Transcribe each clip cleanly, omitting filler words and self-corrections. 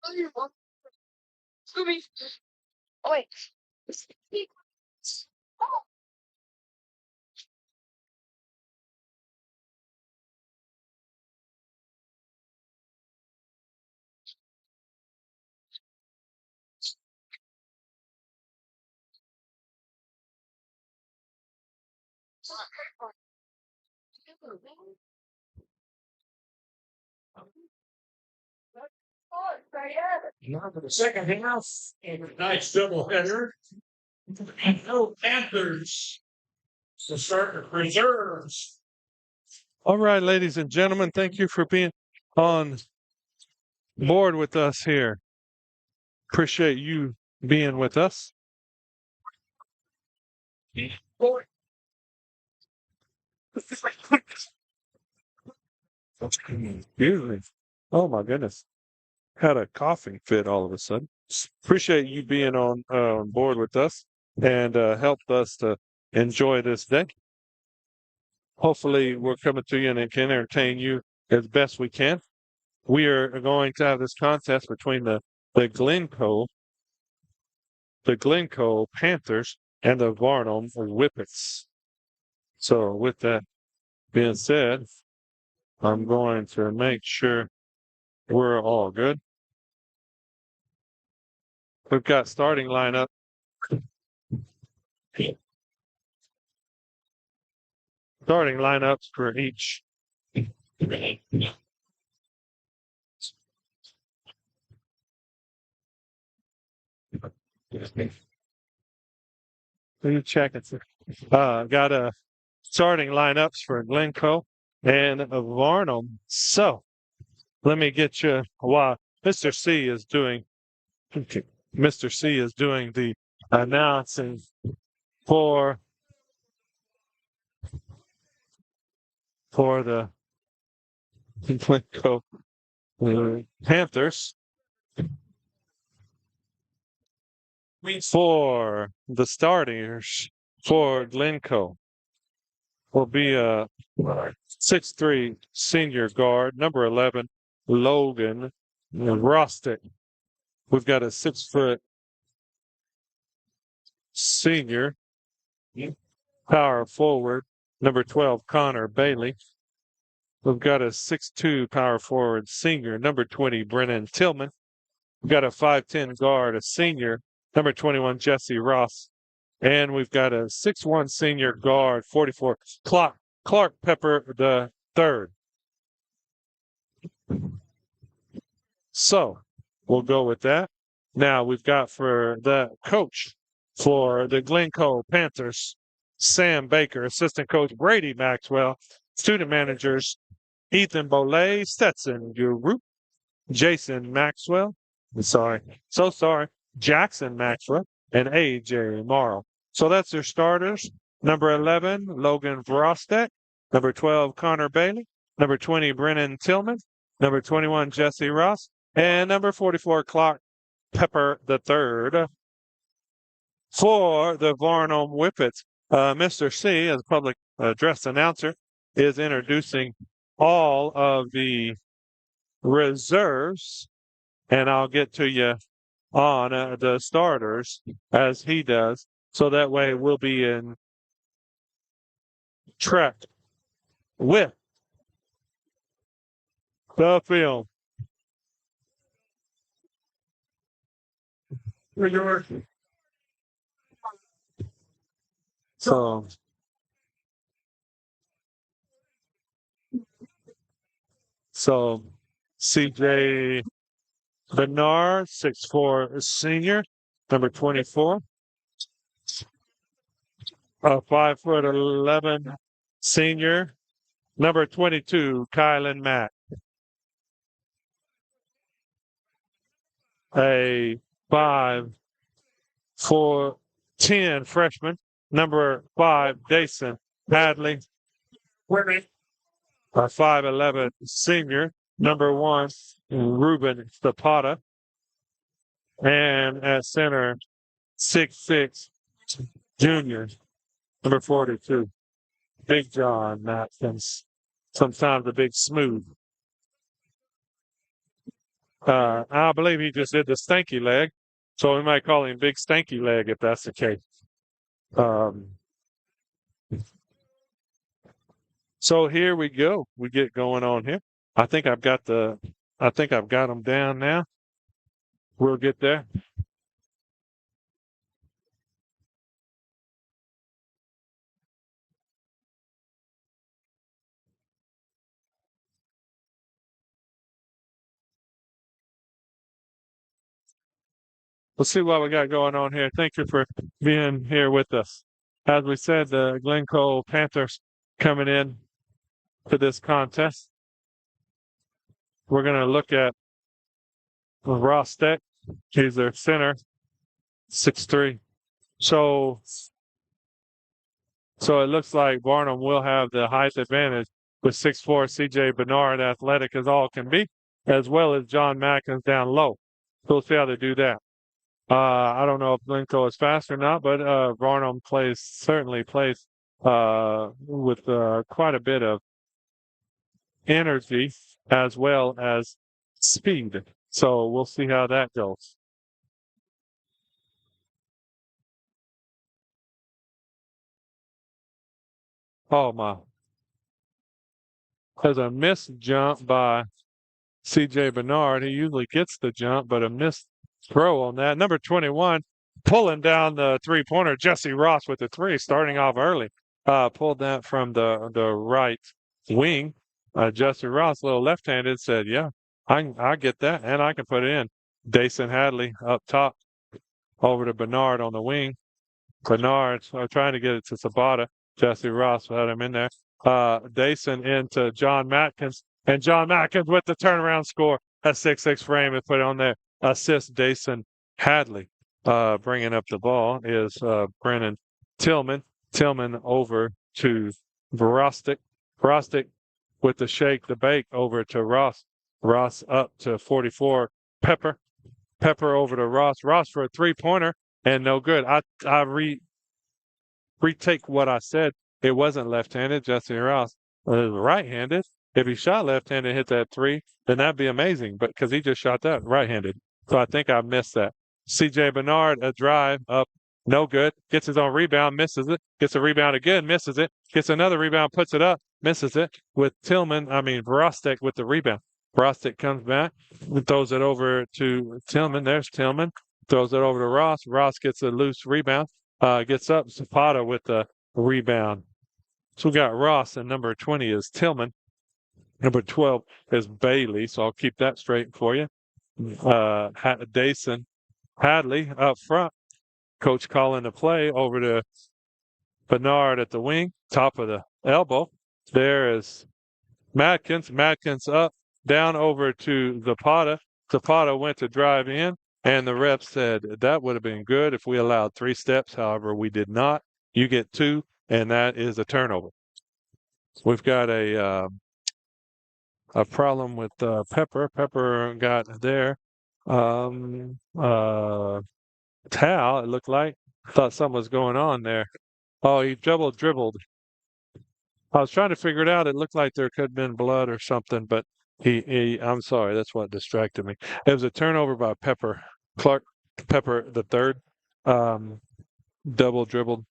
Oh, wait. Now for the second half, nice doubleheader. And no Panthers to start the reserves. All right, ladies and gentlemen, thank you for being on board with us here. Appreciate you being with us. Excuse me. Oh my goodness. Had a coughing fit all of a sudden. Appreciate you being on board with us and helped us to enjoy this day. Hopefully, we're coming to you and it can entertain you as best we can. We are going to have this contest between the Glencoe, the Glencoe Panthers and the Varnum Whippets. So, with that being said, I'm going to make sure we're all good. We've got starting lineup. Starting lineups for each. Check it. Got a starting lineups for Glencoe and Varnum. So let me get you while Mr. C is doing the announcing for the Glencoe Panthers. For the starters for Glencoe will be a 6'3" senior guard, number 11, Logan Rostick. We've got a 6-foot senior power forward, number 12, Connor Bailey. We've got a 6'2" power forward senior, number 20, Brennan Tillman. We've got a 5'10" guard, a senior, number 21, Jesse Ross. And we've got a 6'1" senior guard, 44, Clark Pepper the third. So we'll go with that. Now we've got for the coach for the Glencoe Panthers, Sam Baker, assistant coach Brady Maxwell, student managers Ethan Bolay, Stetson Group, Jason Maxwell. Sorry, Jackson Maxwell, and AJ Morrow. So that's their starters. Number 11, Logan Vrostek. Number 12, Connor Bailey. Number 20, Brennan Tillman. Number 21, Jesse Ross. And number 44, Clark Pepper III. For the Varnum Whippets, Mr. C, as public address announcer, is introducing all of the reserves, and I'll get to you on the starters as he does, so that way we'll be in track with the film. So, CJ Bernard, 6'4" senior, number 24. 5'11" senior, number 22, Kylan Mack. A 5'10" freshman, number 5, Jason Hadley. A 5'11" senior, number 1, Ruben Zapata. And at center, 6'6" junior, number 42, Big John Matkins. Sometimes a big smooth. I believe he just did the stanky leg. So we might call him Big Stanky Leg if that's the case. Um, so here we go. We get going on here. I think I've got the, I think I've got them down now. We'll get there. Let's see what we got going on here. Thank you for being here with us. As we said, the Glencoe Panthers coming in to this contest. We're going to look at Ross Steck. He's their center, 6'3". So, so it looks like Varnum will have the height advantage with 6'4". CJ Bernard, athletic as all can be, as well as John Mackins down low. So we'll see how they do that. I don't know if Glencoe is fast or not, but Varnum certainly plays with quite a bit of energy as well as speed. So we'll see how that goes. Oh my. There's a missed jump by CJ Bernard. He usually gets the jump, but a missed throw on that. Number 21, pulling down the three-pointer, Jesse Ross with the three, starting off early. Pulled that from the right wing. Jesse Ross, a little left-handed, said, yeah, I get that, and I can put it in. Dason Hadley up top, over to Bernard on the wing. Bernard trying to get it to Sabata. Jesse Ross had him in there. Dason into John Matkins. And John Matkins with the turnaround score. A 6-6 frame and put it on there. Assist Dason Hadley. Bringing up the ball is Brennan Tillman. Tillman over to Verostic. Verostic with the shake, the bake over to Ross. Ross up to 44. Pepper. Pepper over to Ross. Ross for a three-pointer and no good. I retake what I said. It wasn't left-handed. Jesse Ross was right-handed. If he shot left-handed and hit that three, then that'd be amazing. But because he just shot that right-handed, so I think I missed that. C.J. Bernard, a drive up, no good. Gets his own rebound, misses it. Gets a rebound again, misses it. Gets another rebound, puts it up, misses it. With Verostek with the rebound. Verostek comes back, throws it over to Tillman. There's Tillman. Throws it over to Ross. Ross gets a loose rebound. Gets up. Zapata with the rebound. So we got Ross, and number 20 is Tillman. Number 12 is Bailey. So I'll keep that straight for you. Dason Hadley up front. Coach calling the play over to Bernard at the wing, top of the elbow. There is Matkins. Matkins up, down over to Zapata. Zapata went to drive in. And the ref said that would have been good if we allowed 3 steps. However, we did not. You get 2, and that is a turnover. We've got a problem with Pepper. Pepper got there. Towel, it looked like. Thought something was going on there. Oh, he dribbled. I was trying to figure it out. It looked like there could have been blood or something, but I'm sorry, that's what distracted me. It was a turnover by Pepper. Clark Pepper the third. Double dribbled,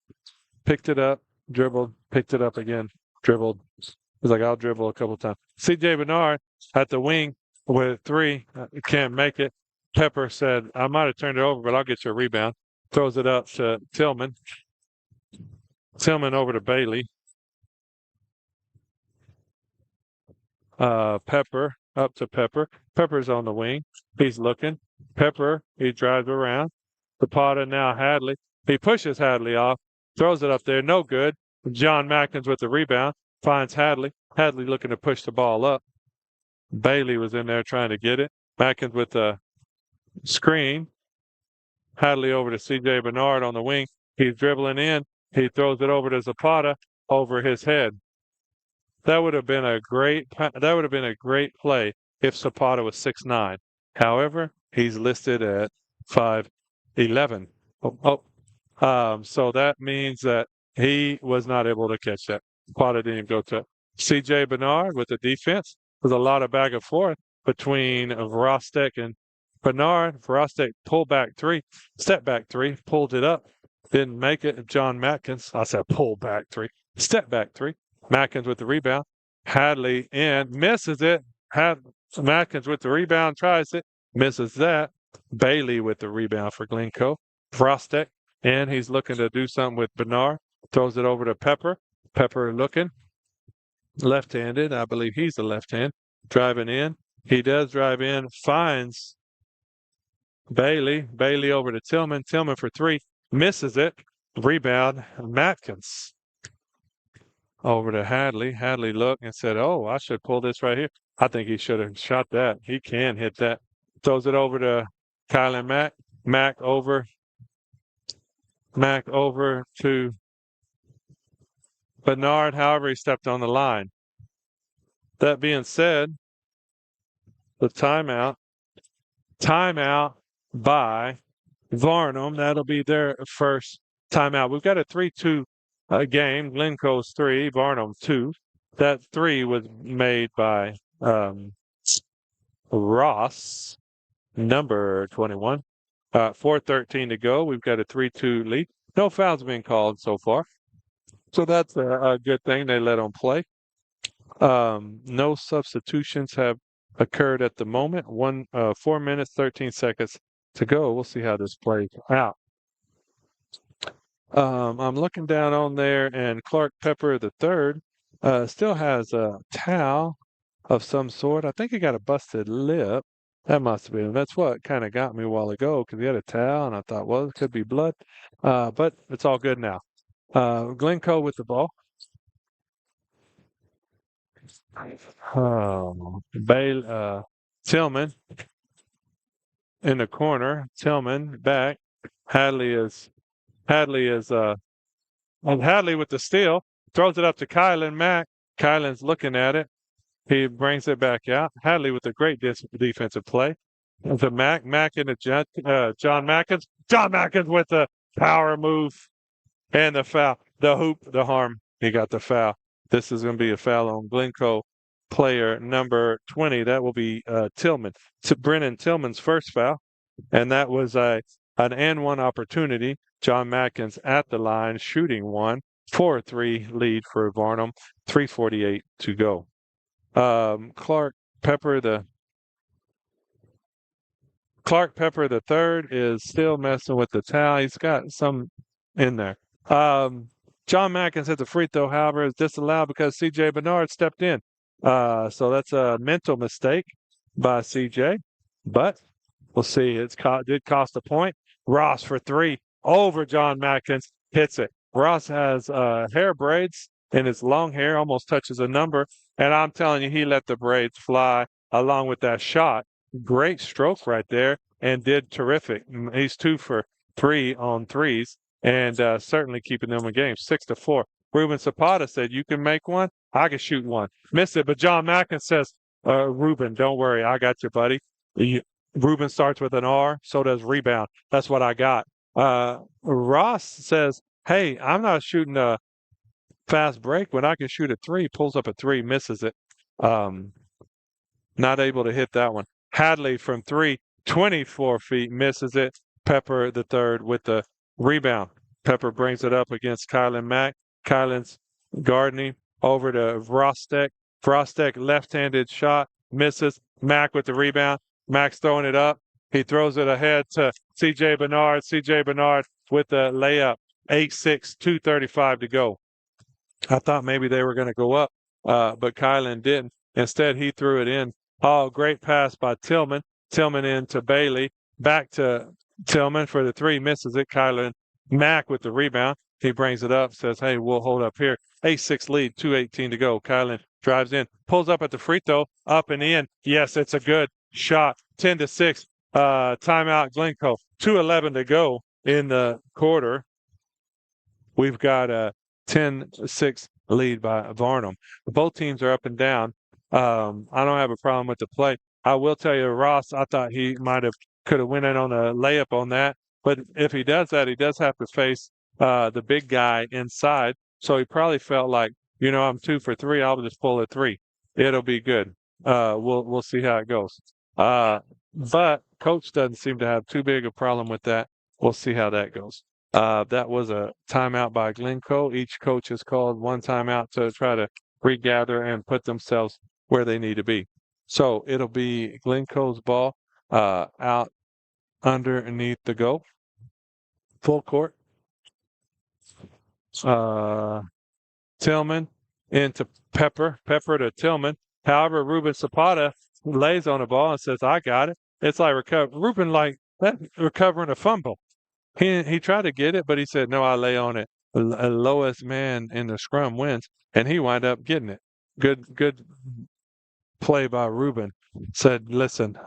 picked it up, dribbled, picked it up again, dribbled. It was like, I'll dribble a couple times. CJ Bernard at the wing with 3, can't make it. Pepper said, I might have turned it over, but I'll get you a rebound. Throws it up to Tillman. Tillman over to Bailey. Pepper up to Pepper. Pepper's on the wing. He's looking. Pepper, he drives around. Zapata now Hadley. He pushes Hadley off, throws it up there. No good. John Matkins with the rebound. Finds Hadley. Hadley looking to push the ball up. Bailey was in there trying to get it. Matkins with the screen. Hadley over to CJ Bernard on the wing. He's dribbling in. He throws it over to Zapata over his head. That would have been a great play if Zapata was 6'9". However, he's listed at 5'11". So that means that he was not able to catch that. Zapata didn't even go to it. CJ Bernard with the defense. There's a lot of back and forth. between Vrostek and Bernard. Vrostek pulled back three, step back three, pulled it up, didn't make it. John Matkins, I said pull back three, step back three. Matkins with the rebound. Hadley in, misses it. Matkins with the rebound, tries it, misses that. Bailey with the rebound for Glencoe. Vrostek, and he's looking to do something with Bernard. Throws it over to Pepper. Pepper looking. Left-handed. I believe he's a left hand. Driving in. He does drive in. Finds Bailey. Bailey over to Tillman. Tillman for three. Misses it. Rebound. Matkins. Over to Hadley. Hadley looked and said, oh, I should pull this right here. I think he should have shot that. He can hit that. Throws it over to Kylan Mack. Mack over to Bernard. However, he stepped on the line. That being said, the timeout by Varnum. That'll be their first timeout. We've got a 3-2 game. Glencoe's 3, Varnum 2. That 3 was made by Ross, number 21. 4:13 to go. We've got a 3-2 lead. No fouls being called so far. So that's a good thing. They let them play. No substitutions have occurred at the moment. 4 minutes, 13 seconds to go. We'll see how this plays out. I'm looking down on there, and Clark Pepper III still has a towel of some sort. I think he got a busted lip. That must have been. That's what kind of got me a while ago because he had a towel, and I thought, well, it could be blood. But it's all good now. Glencoe with the ball. Tillman in the corner. Tillman back. Hadley is and Hadley with the steal. Throws it up to Kylan Mack. Kylan's looking at it. He brings it back out. Hadley with a great defensive play. To Mack. Mack into John Mackins. John Mackins with the power move and the foul. The hoop, the harm. He got the foul. This is going to be a foul on Glencoe player number 20. That will be Tillman. To Brennan Tillman's first foul. And that was an and one opportunity. John Mackins at the line, shooting one. 4-3 lead for Varnum. 3:48 to go. Clark Pepper the third is still messing with the towel. He's got some in there. John Mackins hit the free throw, however, is disallowed because CJ Bernard stepped in. So that's a mental mistake by CJ. But we'll see. It did cost a point. Ross for three over John Mackins, hits it. Ross has hair braids and his long hair almost touches a number. And I'm telling you, he let the braids fly along with that shot. Great stroke right there and did terrific. He's 2 for 3 on threes and certainly keeping them in game. 6-4. Ruben Zapata said, you can make one? I can shoot one. Missed it, but John Mackins says, Ruben, don't worry. I got you, buddy. Ruben starts with an R, so does rebound. That's what I got. Ross says, hey, I'm not shooting a fast break when I can shoot a 3. Pulls up a 3, misses it. Not able to hit that one. Hadley from 3, 24 feet, misses it. Pepper the third with the rebound. Pepper brings it up against Kylan Mack. Kylan's gardening over to Vrostek. Vrostek left-handed shot, misses. Mack with the rebound. Mack's throwing it up. He throws it ahead to CJ Bernard. CJ Bernard with the layup. 8-6, 2:35 to go. I thought maybe they were going to go up, but Kylan didn't. Instead, he threw it in. Oh, great pass by Tillman. Tillman into Bailey. Back to Tillman for the 3. Misses it. Kylan Mack with the rebound. He brings it up. Says, hey, we'll hold up here. 8-6 lead. 2:18 to go. Kylan drives in. Pulls up at the free throw. Up and in. Yes, it's a good shot. 10-6. Timeout Glencoe. 2:11 to go in the quarter. We've got a 10-6 lead by Varnum. Both teams are up and down. I don't have a problem with the play. I will tell you, Ross, I thought he could have went in on a layup on that. But if he does that, he does have to face the big guy inside. So he probably felt like, I'm 2 for 3. I'll just pull a 3. It'll be good. we'll see how it goes. Uh, but coach doesn't seem to have too big a problem with that. We'll see how that goes. That was a timeout by Glencoe. Each coach has called one timeout to try to regather and put themselves where they need to be. So it'll be Glencoe's ball out underneath the goal, full court. Uh, Tillman into Pepper to Tillman. However, Ruben Zapata lays on the ball and says, "I got it." It's like Ruben like that recovering a fumble. He tried to get it, but he said, "No, I lay on it. Lowest man in the scrum wins," and he wound up getting it. Good play by Ruben. Said, "Listen,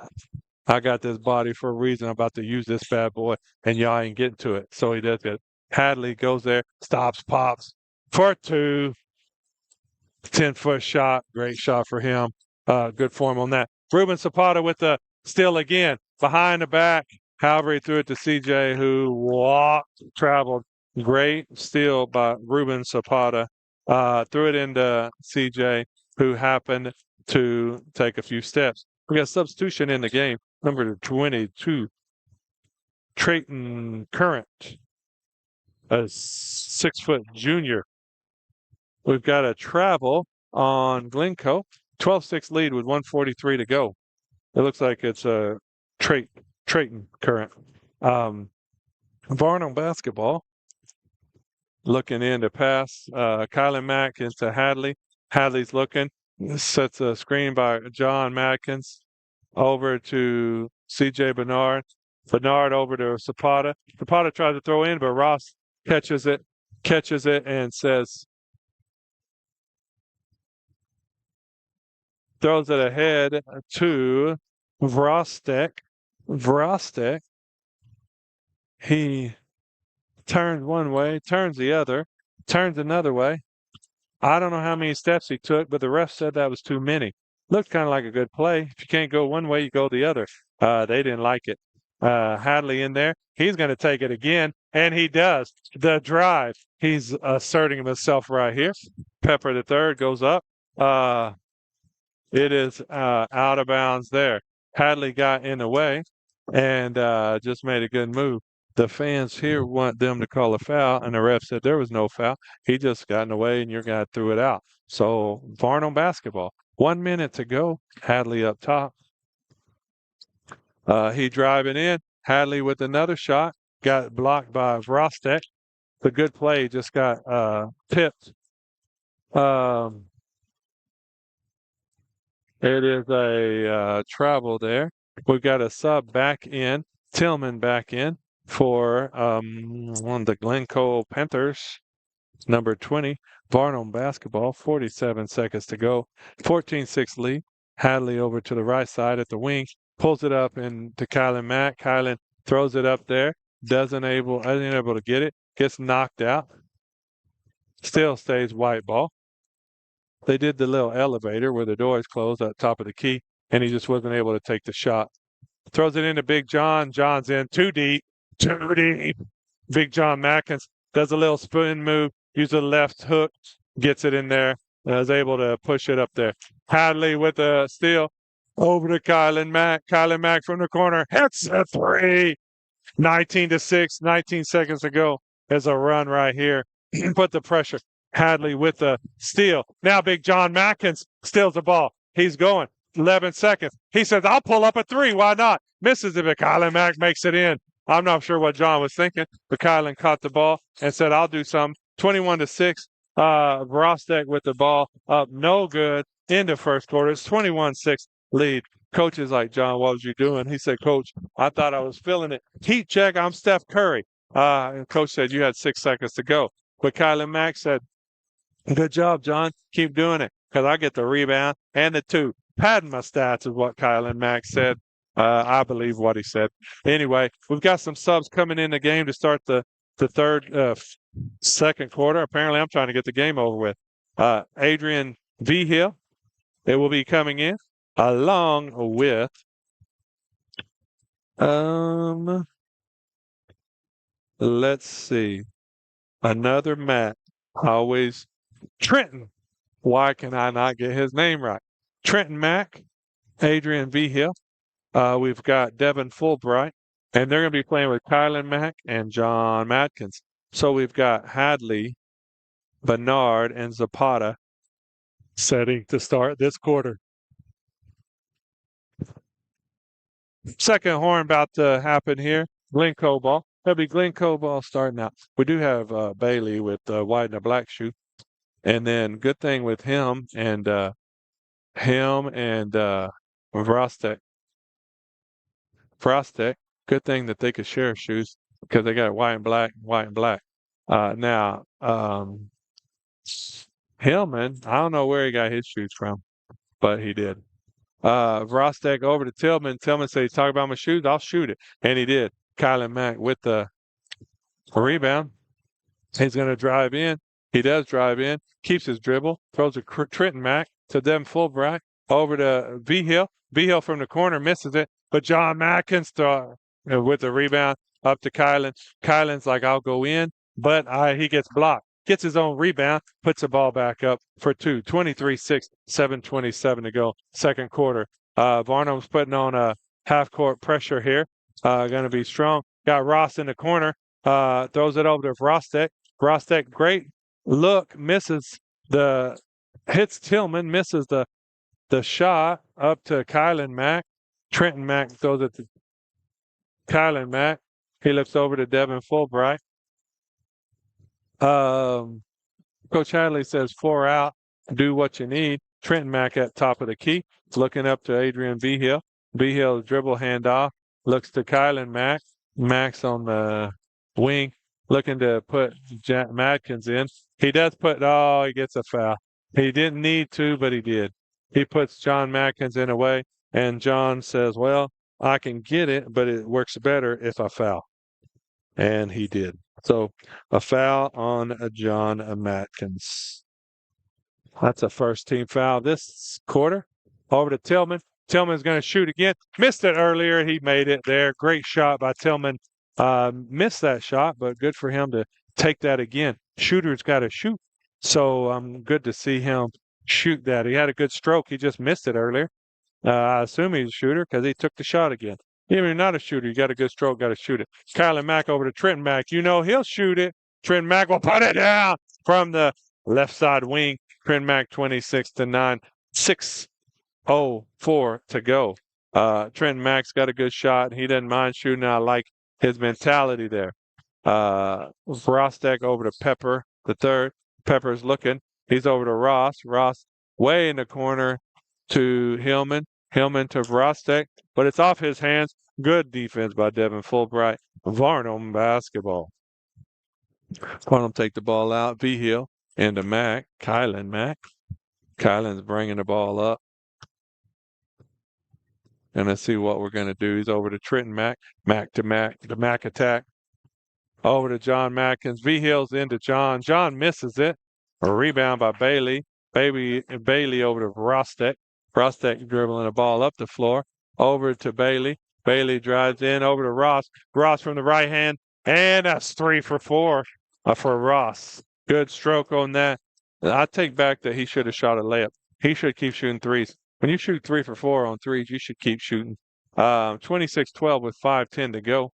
I got this body for a reason. I'm about to use this bad boy, and y'all ain't getting to it." So he does it. Hadley goes there, stops, pops for two. 10-foot shot. Great shot for him. Good form on that. Ruben Zapata with the steal again. Behind the back. However, he threw it to CJ, who traveled. Great steal by Ruben Zapata. Threw it into CJ, who happened to take a few steps. We got substitution in the game. Number 22, Trayton Current, a 6-foot junior. We've got a travel on Glencoe, 12-6 lead with 143 to go. It looks like it's a Trayton Current. Varnum basketball looking in to pass. Kylan Mack into Hadley. Hadley's looking. Sets a screen by John Madkins over to CJ Bernard. Bernard over to Zapata. Zapata tries to throw in, but Ross catches it and says, throws it ahead to Vrostek. Vrostek, he turns one way, turns the other, turns another way. I don't know how many steps he took, but the ref said that was too many. Looked kind of like a good play. If you can't go one way, you go the other. They didn't like it. Hadley in there. He's going to take it again, and he does. The drive. He's asserting himself right here. Pepper the third goes up. It is out of bounds there. Hadley got in the way and just made a good move. The fans here want them to call a foul, and the ref said there was no foul. He just got in the way, and your guy threw it out. So Varnum basketball. 1 minute to go. Hadley up top. He driving in. Hadley with another shot. Got blocked by Vrostek. The good play just got tipped. It is a travel there. We've got a sub back in, Tillman back in for one of the Glencoe Panthers, number 20, Varnum basketball, 47 seconds to go, 14-6 lead. Hadley over to the right side at the wing, pulls it up into Kylan Mack. Kylan throws it up there, isn't able to get it, gets knocked out, still stays white ball. They did the little elevator where the door is closed at the top of the key, and he just wasn't able to take the shot. Throws it into Big John. John's in too deep. Big John Mackins does a little spin move, uses a left hook, gets it in there, and is able to push it up there. Hadley with a steal over to Kylan Mack. Kylan Mack from the corner hits a three. 19-6, 19 seconds to go. There's a run right here. Put the pressure. Hadley with the steal. Now Big John Mackins steals the ball. He's going. 11 seconds. He says, I'll pull up a three. Why not? Misses it, but Kylan Mack makes it in. I'm not sure what John was thinking, but Kylan caught the ball and said, I'll do some. 21-6. Vrostek with the ball up. No good. In the first quarter. It's 21-6 lead. Coach is like, John, what was you doing? He said, Coach, I thought I was feeling it. Heat check. I'm Steph Curry. And Coach said, you had 6 seconds to go. But Kylan Mack said, good job, John. Keep doing it because I get the rebound and the two. Padding my stats is what Kylan Mack said. I believe what he said. Anyway, we've got some subs coming in the game to start the second quarter. Apparently, I'm trying to get the game over with. Adrian V. Hill, it will be coming in along with let's see. Another Matt. Always Trenton. Why can I not get his name right? Trenton Mack, Adrian V. Hill. We've got Devin Fulbright, and they're going to be playing with Kylan Mack and John Matkins. So we've got Hadley, Bernard, and Zapata setting to start this quarter. Second horn about to happen here. Glencoe ball. That'll be Glencoe ball starting out. We do have Bailey with white and a black shoe. And then good thing with him and Vrostek. Frostek, good thing that they could share shoes because they got white and black, white and black. Now, Hillman, I don't know where he got his shoes from, but he did. Vrostek over to Tillman. Tillman said, he's talking about my shoes. I'll shoot it. And he did. Kylan Mack with the rebound. He's going to drive in. He does drive in, keeps his dribble, throws a Trenton Mack to Devin Fulbright over to V Hill. V Hill from the corner misses it, but John Matkins with the rebound up to Kylan. Kylan's like, I'll go in, but he gets blocked. Gets his own rebound, puts the ball back up for two. 23-6, 7:27 to go, second quarter. Varnum's putting on a half-court pressure here. Going to be strong. Got Ross in the corner. Throws it over to Vrostek. Vrostek, great look, hits Tillman, misses the shot up to Kylan Mack. Trenton Mack throws it to Kylan Mack. He looks over to Devin Fulbright. Coach Hadley says 4 out, do what you need. Trenton Mack at top of the key, looking up to Adrian V. Hill. V. Hill dribble handoff, looks to Kylan Mack. Mack's on the wing, looking to put Jack Matkins in. He does he gets a foul. He didn't need to, but he did. He puts John Matkins in away, and John says, well, I can get it, but it works better if I foul. And he did. So a foul on John Matkins. That's a first team foul this quarter. Over to Tillman. Tillman's going to shoot again. Missed it earlier. He made it there. Great shot by Tillman. Missed that shot, but good for him to take that again. Shooter's got to shoot. So good to see him shoot that. He had a good stroke. He just missed it earlier. I assume he's a shooter because he took the shot again. Even if you're not a shooter, you got a good stroke, got to shoot it. Kylan Mack over to Trenton Mack. You know he'll shoot it. Trenton Mack will put it down from the left side wing. Trenton Mack 26-9. 6:04 to go. Trenton Mack's got a good shot. He doesn't mind shooting. I like his mentality there. Vrostek over to Pepper, the third. Pepper's looking. He's over to Ross. Ross way in the corner to Hillman. Hillman to Vrostek, but it's off his hands. Good defense by Devin Fulbright. Varnum basketball. Varnum take the ball out. V Hill into Mack. Kylan Mack. Kylan's bringing the ball up. And let's see what we're going to do. He's over to Trenton Mack. Mack to Mack. The Mack attack. Over to John Matkins. V Hill's into John. John misses it. A rebound by Bailey. Bailey over to Vrostek. Vrostek dribbling the ball up the floor. Over to Bailey. Bailey drives in over to Ross. Ross from the right hand. And that's 3 for 4 for Ross. Good stroke on that. I take back that he should have shot a layup. He should keep shooting threes. When you shoot 3 for 4 on threes, you should keep shooting. 26-12 with 5:10 to go.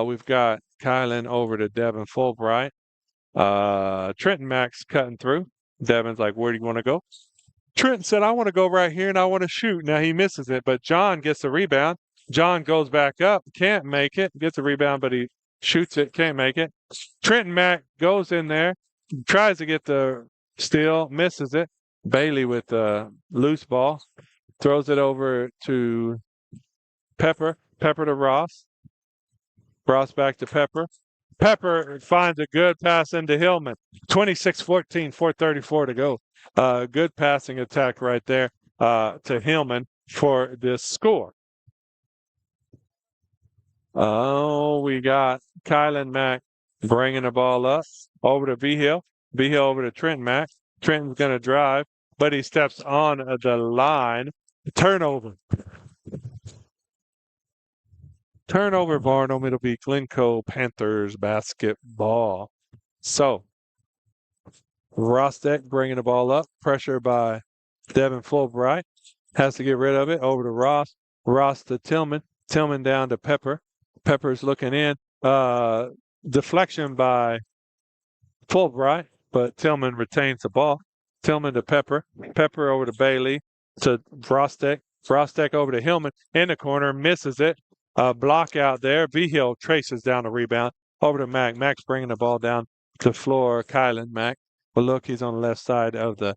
We've got Kylan over to Devin Fulbright. Trenton Mack's cutting through. Devin's like, where do you want to go? Trenton said, I want to go right here and I want to shoot. Now he misses it, but John gets the rebound. John goes back up, can't make it, gets the rebound, but he shoots it, can't make it. Trenton Mack goes in there, tries to get the steal, misses it. Bailey with the loose ball, throws it over to Pepper. Pepper to Ross. Ross back to Pepper. Pepper finds a good pass into Hillman. 26-14, 4:34 to go. Good passing attack right there to Hillman for this score. Oh, we got Kylan Mack bringing the ball up over to V Hill. V Hill over to Trenton Mack. Trenton's going to drive, but he steps on the line. Turnover. Turnover, Varnum. It'll be Glencoe Panthers basketball. So, Vrostek bringing the ball up. Pressure by Devin Fulbright has to get rid of it. Over to Ross. Ross to Tillman. Tillman down to Pepper. Pepper's looking in. Deflection by Fulbright, but Tillman retains the ball. Tillman to Pepper. Pepper over to Bailey to Frostek. Frostek over to Hillman in the corner, misses it. Block out there. Vigil traces down the rebound. Over to Mac. Mac's bringing the ball down to floor. Kylan Mac. But look, he's on the left side of the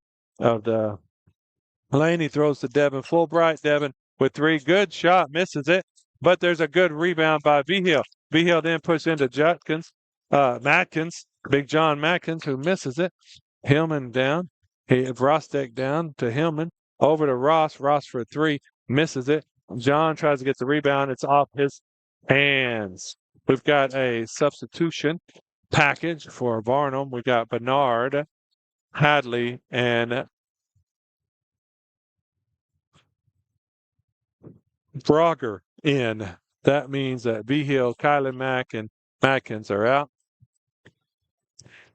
lane. He throws to Devin Fulbright. Devin with three. Good shot. Misses it. But there's a good rebound by Vigil. Vigil then puts into Matkins. Big John Matkins, who misses it. Hillman down. Rostek down to Hillman. Over to Ross. Ross for three. Misses it. John tries to get the rebound. It's off his hands. We've got a substitution package for Varnum. We've got Bernard, Hadley, and Brogger in. That means that Vigil, Kylan Mack, and Matkins are out.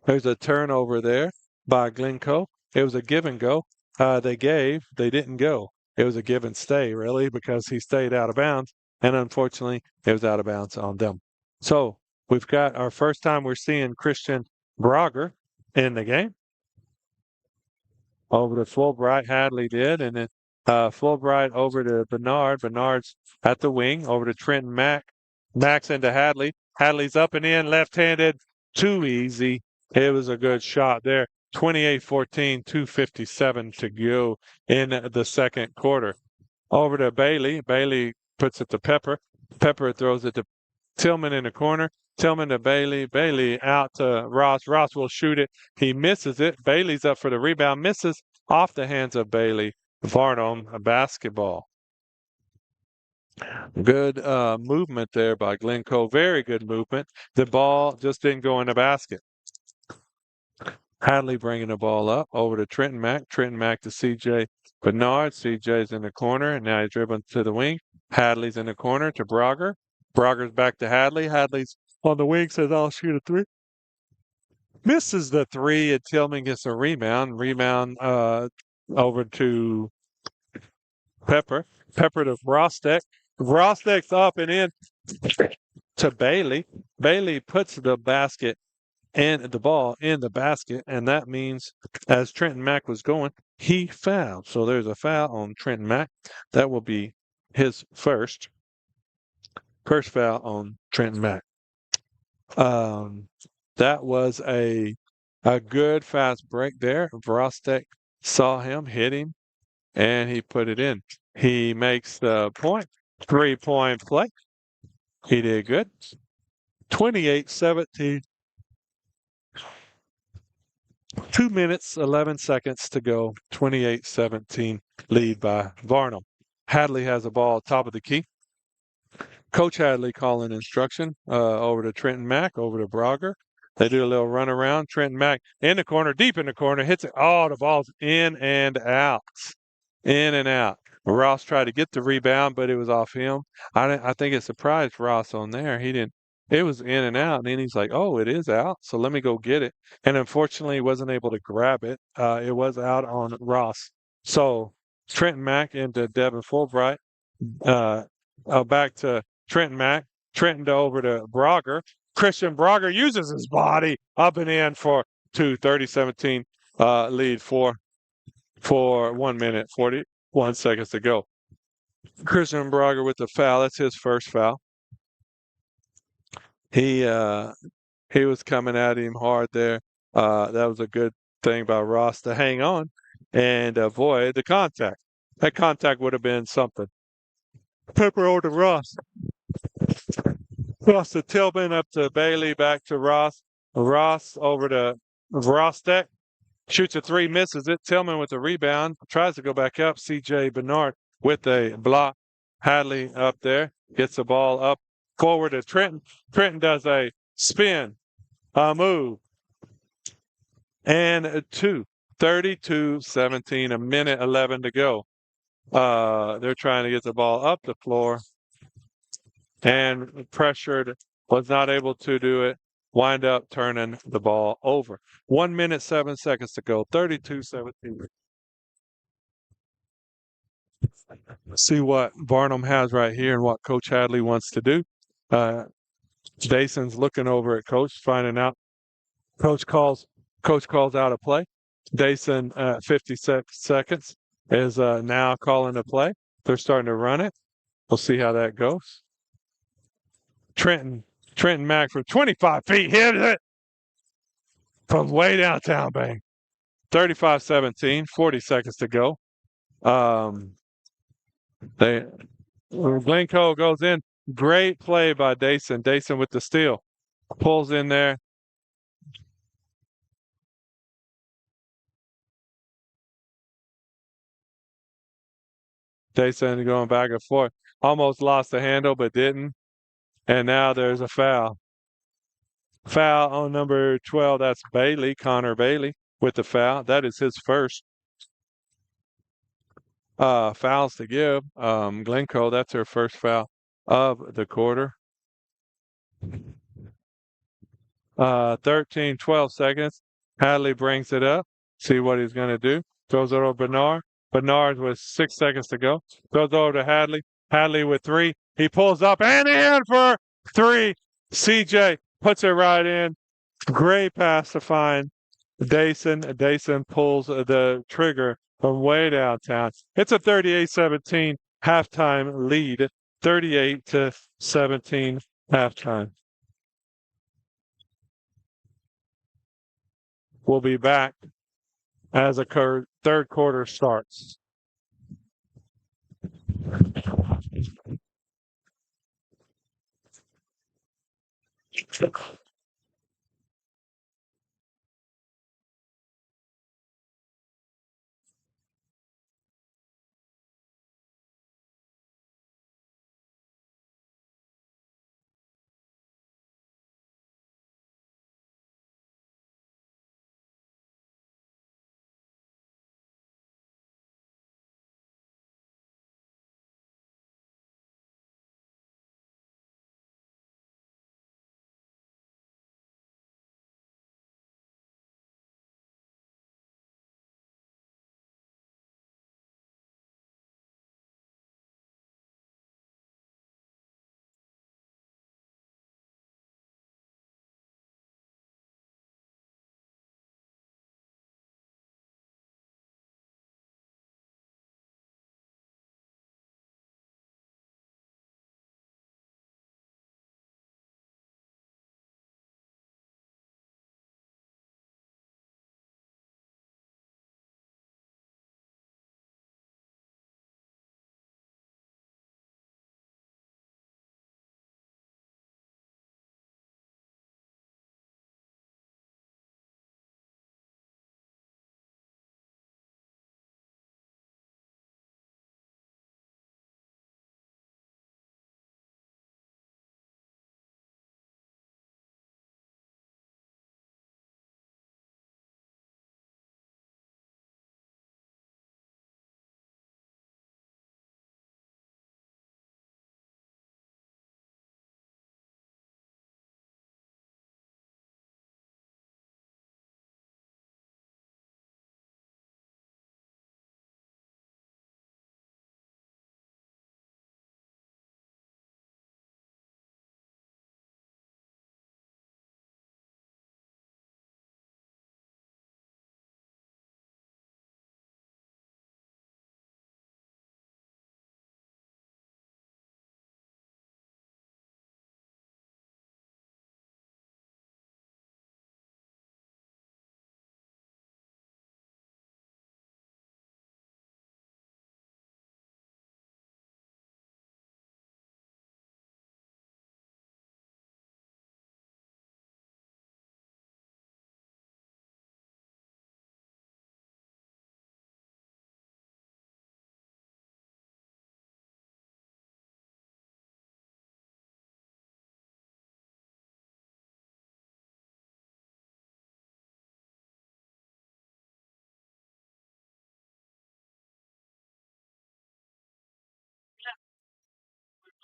There's a turnover there by Glencoe. It was a give and go. They didn't go. It was a give and stay, really, because he stayed out of bounds. And unfortunately, it was out of bounds on them. So we've got our first time we're seeing Christian Brogger in the game. Over to Fulbright, Hadley did. And then Fulbright over to Bernard. Bernard's at the wing. Over to Trenton Mack. Mack's into Hadley. Hadley's up and in, left-handed. Too easy. It was a good shot there. 28-14, 2:57 to go in the second quarter. Over to Bailey. Bailey puts it to Pepper. Pepper throws it to Tillman in the corner. Tillman to Bailey. Bailey out to Ross. Ross will shoot it. He misses it. Bailey's up for the rebound. Misses off the hands of Bailey. Varnum, a basketball. Good movement there by Glencoe. Very good movement. The ball just didn't go in the basket. Hadley bringing the ball up over to Trenton Mack. Trenton Mack to CJ Bernard. CJ's in the corner, and now he's dribbling to the wing. Hadley's in the corner to Brogger. Brogger's back to Hadley. Hadley's on the wing, says, I'll shoot a three. Misses the three, and Tillman gets a rebound. Rebound over to Pepper. Pepper to Rostek. Rostek's up and in to Bailey. Bailey puts the basket and the ball in the basket, and that means as Trenton Mack was going, he fouled. So there's a foul on Trenton Mack. That will be his first foul on Trenton Mack. That was a good fast break there. Vrostek saw him, hit him, and he put it in. He makes the point. 3-point play. He did good. 28-17. 2 minutes, 11 seconds to go. 28-17 lead by Varnum. Hadley has the ball top of the key. Coach Hadley calling instruction over to Trenton Mack, over to Brogger. They do a little run around. Trenton Mack in the corner, deep in the corner, hits it. Oh, the ball's in and out. In and out. Ross tried to get the rebound, but it was off him. I think it surprised Ross on there. He didn't. It was in and out, and then he's like, "Oh, it is out, so let me go get it." And unfortunately, he wasn't able to grab it. It was out on Ross. So Trenton Mack into Devin Fulbright. Back to Trenton Mack. Trenton over to Brogger. Christian Brogger uses his body up and in for 30-17 lead for 1 minute 41 seconds to go. Christian Brogger with the foul. That's his first foul. He was coming at him hard there. That was a good thing by Ross to hang on and avoid the contact. That contact would have been something. Pepper over to Ross. Ross to Tillman, up to Bailey, back to Ross. Ross over to Rostek. Shoots a three, misses it. Tillman with the rebound. Tries to go back up. CJ Bernard with a block. Hadley up there. Gets the ball up forward to Trenton. Trenton does a spin, a move. And 32-17, a minute 11 to go. They're trying to get the ball up the floor. And pressured, was not able to do it. Wind up turning the ball over. 1 minute, 7 seconds to go. 32-17. See what Varnum has right here and what Coach Hadley wants to do. Uh, Jason's looking over at Coach, finding out. Coach calls. Coach calls out a play. Jason, 56 seconds, is now calling a play. They're starting to run it. We'll see how that goes. Trenton, Trenton Mack from 25 feet hit it from way downtown, bang. 35-17, 40 seconds to go. Um, they Glencoe goes in. Great play by Dason. Dason with the steal. Pulls in there. Dason going back and forth. Almost lost the handle, but didn't. And now there's a foul. Foul on number 12. That's Bailey, Connor Bailey, with the foul. That is his first fouls to give. Glencoe, that's her first foul of the quarter. 13, 12 seconds. Hadley brings it up. See what he's going to do. Throws it over Bernard. Bernard with 6 seconds to go. Throws it over to Hadley. Hadley with three. He pulls up and in for three. CJ puts it right in. Great pass to find Dason. Dason pulls the trigger from way downtown. It's a 38-17 halftime lead. 38-17 halftime. We'll be back as a third quarter starts.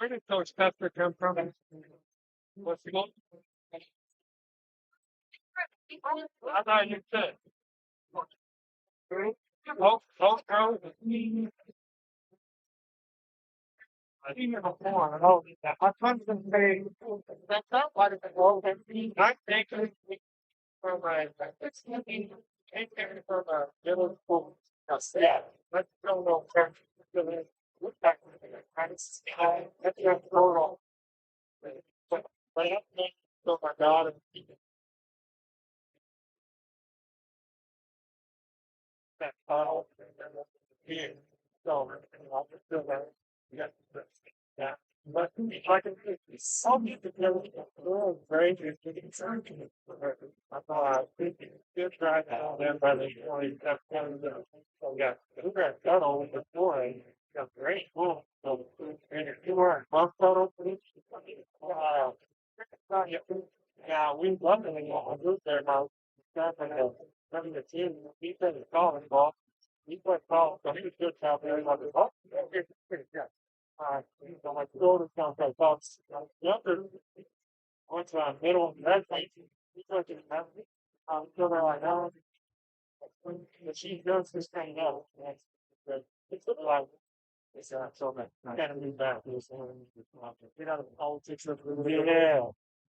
Where did Coach Pester come from? What's he going? I thought you said. Oh, oh, oh. I think you're before, and all that. My son's been saying, that's not what it's all that I think it's from it's looking, ain't there from a middle school. Yeah, let's go no church. Look back to the Christ. That's your total. But I have to so my God and keep that title here. So I'll just do that. Yeah. Yeah. But I can some people know it's very good to get turned to it. I thought I was thinking good right now then by the 20 September. So yeah, we got done over before and got great cool. So and if you were month photo for each yeah, we love it when you move there now. Stuff and having the team, he said it's college ball. He played college, so he was good out there. Like, oh, yeah, yeah. So my daughter sounds like thoughts. Younger, went to middle red light. He's like in the so they're like, oh, but she does this kind of it's like it's so that kind of move back to this get out of the politics of the yeah.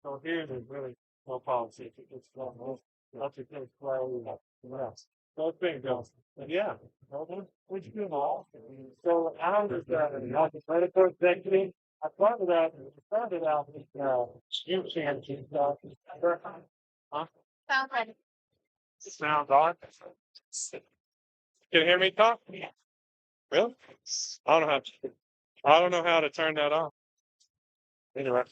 So here there's really no politics. It's lots of things play. Yeah. So it's been going. But yeah, which you know. So how does that not the medical executive? I started out with you can't keep huh? Sounds like sounds on. Can you hear me talk? Really? I don't know how to, I don't know how to turn that off. Anyway.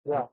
Yeah.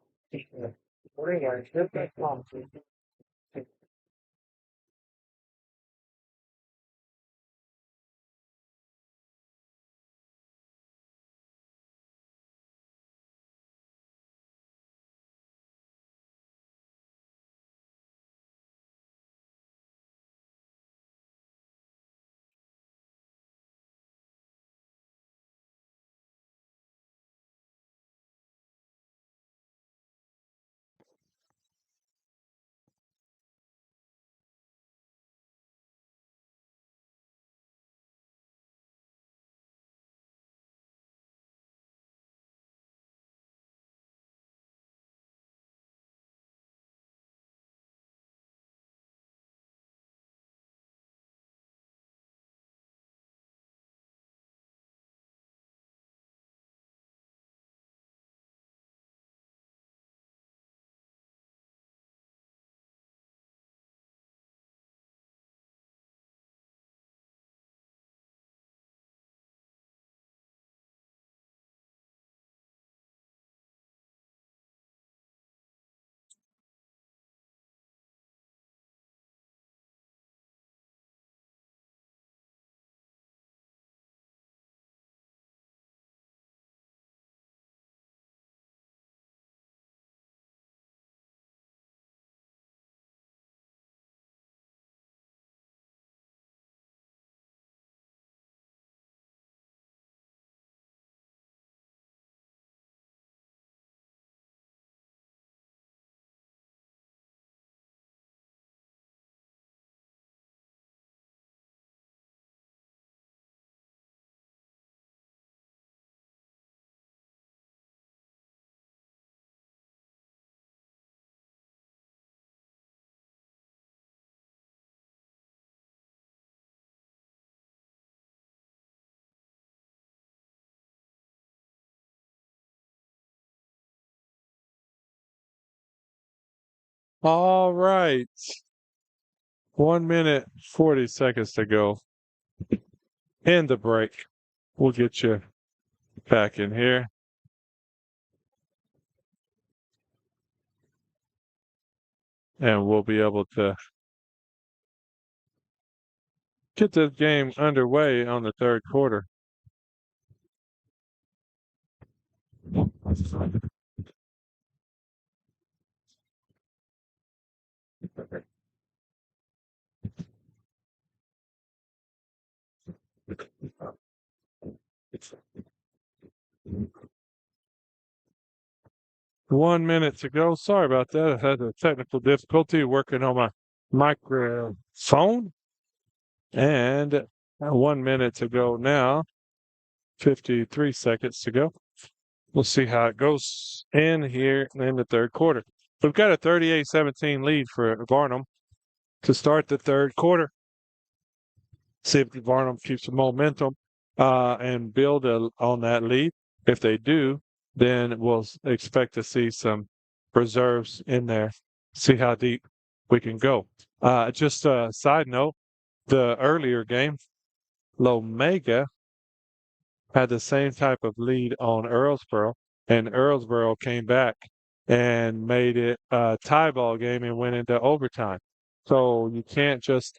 All right. 1 minute, 40 seconds to go. End the break. We'll get you back in here. And we'll be able to get this game underway on the third quarter. It's 1 minute to go. Sorry about that. I had a technical difficulty working on my microphone. And 1 minute to go now. 53 seconds to go. We'll see how it goes in here in the third quarter. We've got a 38-17 lead for Varnum to start the third quarter. See if Varnum keeps the momentum and build on that lead. If they do, then we'll expect to see some reserves in there. See how deep we can go. Just a side note, the earlier game, Lomega had the same type of lead on Earlsboro, and Earlsboro came back and made it a tie ball game and went into overtime. So you can't just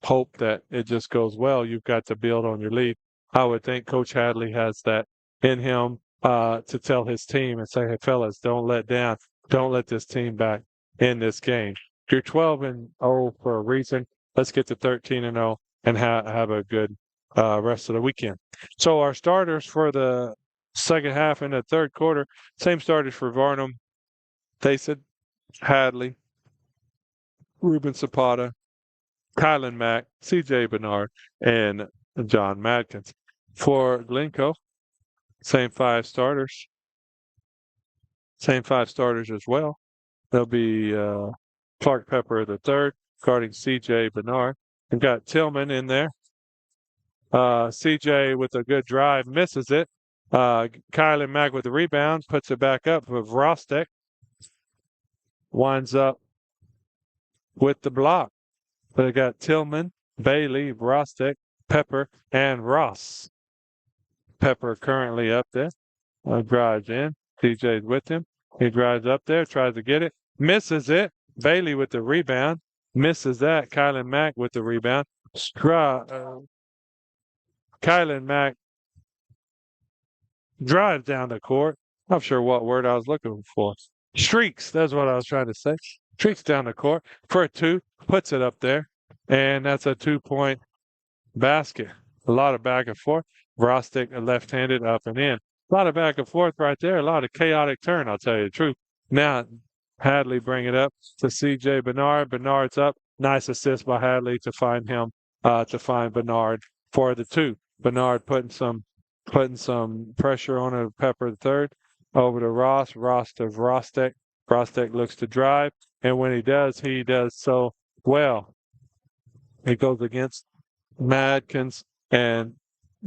hope that it just goes well. You've got to build on your lead. I would think Coach Hadley has that in him to tell his team and say, hey, fellas, don't let down. Don't let this team back in this game. You're 12-0 for a reason. Let's get to 13-0 and have a good rest of the weekend. So our starters for the second half and the third quarter, same starters for Varnum. Tayson, Hadley, Ruben Zapata, Kylan Mack, CJ Bernard, and John Madkins. For Glencoe, same five starters. Same five starters as well. There'll be Clark Pepper the third, guarding CJ Bernard. And got Tillman in there. CJ with a good drive, misses it. Kylan Mack with the rebound, puts it back up with Rostek. Winds up with the block. But I got Tillman, Bailey, Rostek, Pepper, and Ross. Pepper currently up there. Drives in. CJ's with him. He drives up there, tries to get it, misses it. Bailey with the rebound, misses that. Kylan Mack with the rebound. Kylan Mack drives down the court. Not sure what word I was looking for. Streaks, that's what I was trying to say. Streaks down the court for a two, puts it up there, and that's a 2-point basket. A lot of back and forth. Rostic left-handed up and in. A lot of back and forth right there. A lot of chaotic turn, I'll tell you the truth. Now, Hadley bring it up to CJ Bernard. Bernard's up. Nice assist by Hadley to find him, to find Bernard for the two. Bernard putting some pressure on a Pepper the third. Over to Ross. Ross to Rostek. Rostek looks to drive. And when he does so well. He goes against Madkins and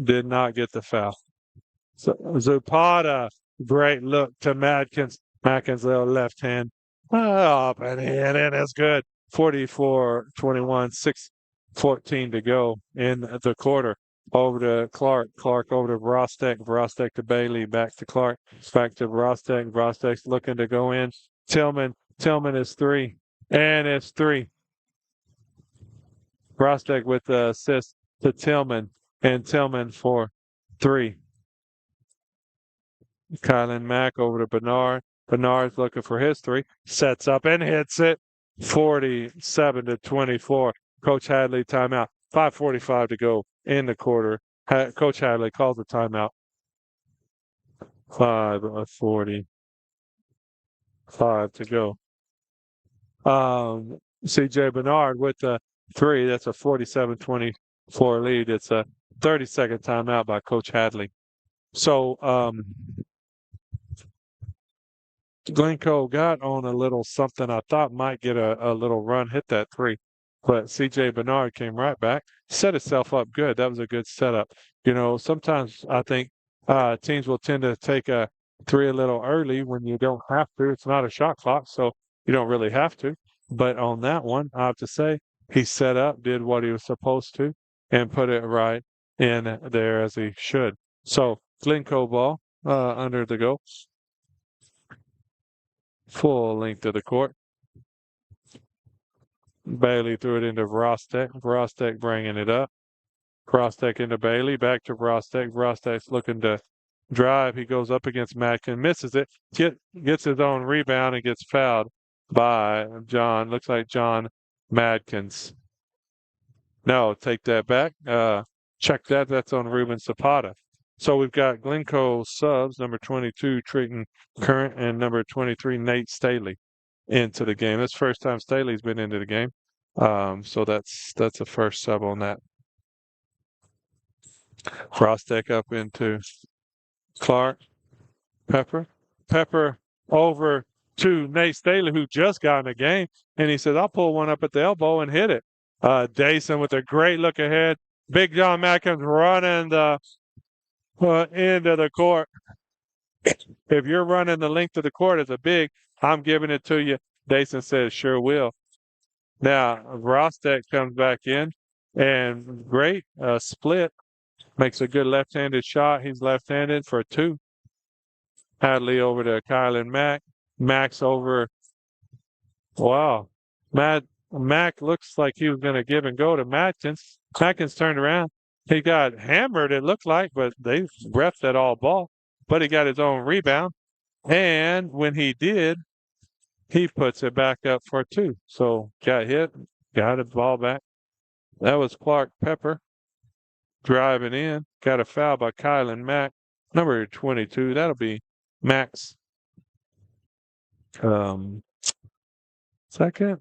did not get the foul. So Zapata, great look to Madkins. Madkins' little left hand up and in, and it's good. 44-21, 6:14 to go in the quarter. Over to Clark. Clark over to Rostek. Rostek to Bailey. Back to Clark. Back to Rostek. Rostek's looking to go in. Tillman. Tillman is three. And it's three. Rostek with the assist to Tillman. And Tillman for three. Kylan Mack over to Bernard. Bernard's looking for his three. Sets up and hits it. 47-24. Coach Hadley timeout. 5:45 to go in the quarter. Coach Hadley calls the timeout. 5:45 to go. CJ Bernard with the three. That's a 47-24 lead. It's a 30-second timeout by Coach Hadley. So Glencoe got on a little something I thought might get a little run, hit that three. But CJ Bernard came right back, set itself up good. That was a good setup. You know, sometimes I think teams will tend to take a three a little early when you don't have to. It's not a shot clock. So You don't really have to. But on that one, I have to say, he set up, did what he was supposed to, and put it right in there as he should. So Glencoe ball under the goal, full length of the court. Bailey threw it into Vrostek. Vrostek bringing it up. Vrostek into Bailey. Back to Vrostek. Vrostek's looking to drive. He goes up against Madkin, misses it. Gets his own rebound and gets fouled by John. Looks like John Madkins. No, take that back. Check that. That's on Ruben Zapata. So we've got Glencoe subs, number 22, Triton Current, and number 23, Nate Staley, into the game. That's the first time Staley's been into the game. So that's a first sub on that. Frostek up into Clark. Pepper over to Nate Staley, who just got in the game, and he says, I'll pull one up at the elbow and hit it. Dason with a great look ahead. Big John Mackins running the end of the court. If you're running the length of the court as a big, I'm giving it to you. Dason says, sure will. Now, Rostek comes back in, and great split. Makes a good left-handed shot. He's left-handed for two. Hadley over to Kylan Mack. Max over. Wow. Mack looks like he was going to give and go to Matkins. Matkins turned around. He got hammered, it looked like, but they ref that all ball. But he got his own rebound. And when he did, he puts it back up for two. So got hit, got his ball back. That was Clark Pepper driving in. Got a foul by Kylan Mack. Number 22. That'll be Max. Second?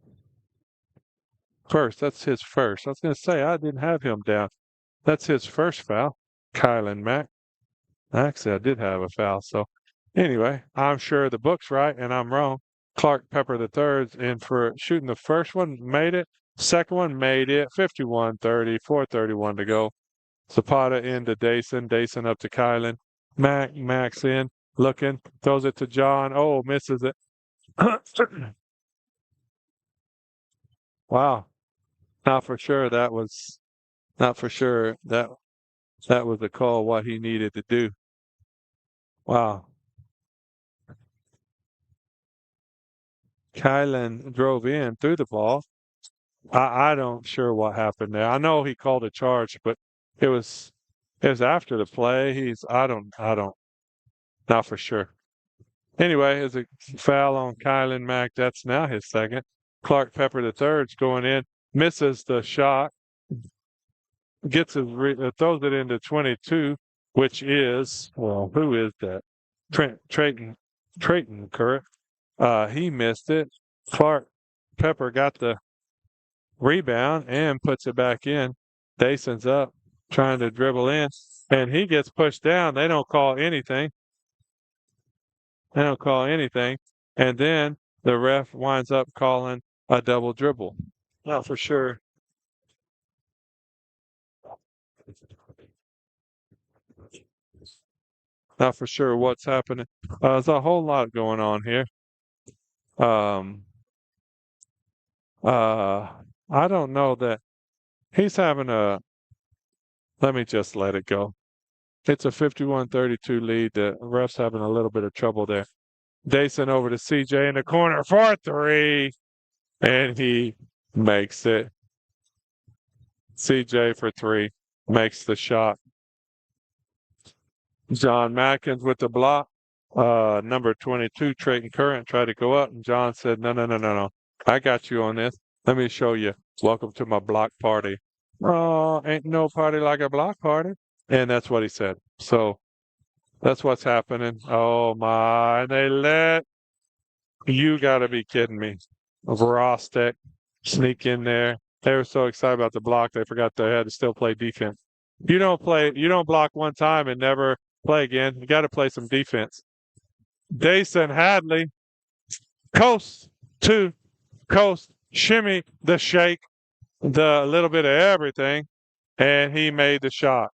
First. That's his first. I was going to say, I didn't have him down. That's his first foul. Kylan Mack. Actually, I did have a foul. So anyway, I'm sure the book's right and I'm wrong. Clark Pepper the third's in for shooting the first one, made it. Second one made it. 51-30, 4:31 to go. Zapata into Dason. Dason up to Kylan. Max in, looking, throws it to John. Oh, misses it. Wow. Not for sure that was a call what he needed to do. Wow. Kylan drove in, threw the ball. I don't sure what happened there. I know he called a charge, but it was after the play. Not for sure. Anyway, it's a foul on Kylan Mack. That's now his second. Clark Pepper the third's going in, misses the shot, gets throws it into 22, which is, well, who is that? Trayton Curry. He missed it. Clark Pepper got the rebound and puts it back in. Dason's up, trying to dribble in, and he gets pushed down. They don't call anything. And then the ref winds up calling a double dribble. Not for sure. Not for sure what's happening. There's a whole lot going on here. Um, I don't know that he's having a. Let me just let it go. It's a 51-32 lead. The ref's having a little bit of trouble there. Dason over to CJ in the corner for three, and he makes it. CJ for three makes the shot. John Mackins with the block. Number 22, Trayton Current tried to go up, and John said, No. I got you on this. Let me show you. Welcome to my block party. Oh, ain't no party like a block party. And that's what he said. So that's what's happening. Oh my, you gotta be kidding me. Vrostek sneak in there. They were so excited about the block they forgot they had to still play defense. You don't block one time and never play again. You gotta play some defense. Dason Hadley, coast to coast, shimmy the shake, the little bit of everything, and he made the shot.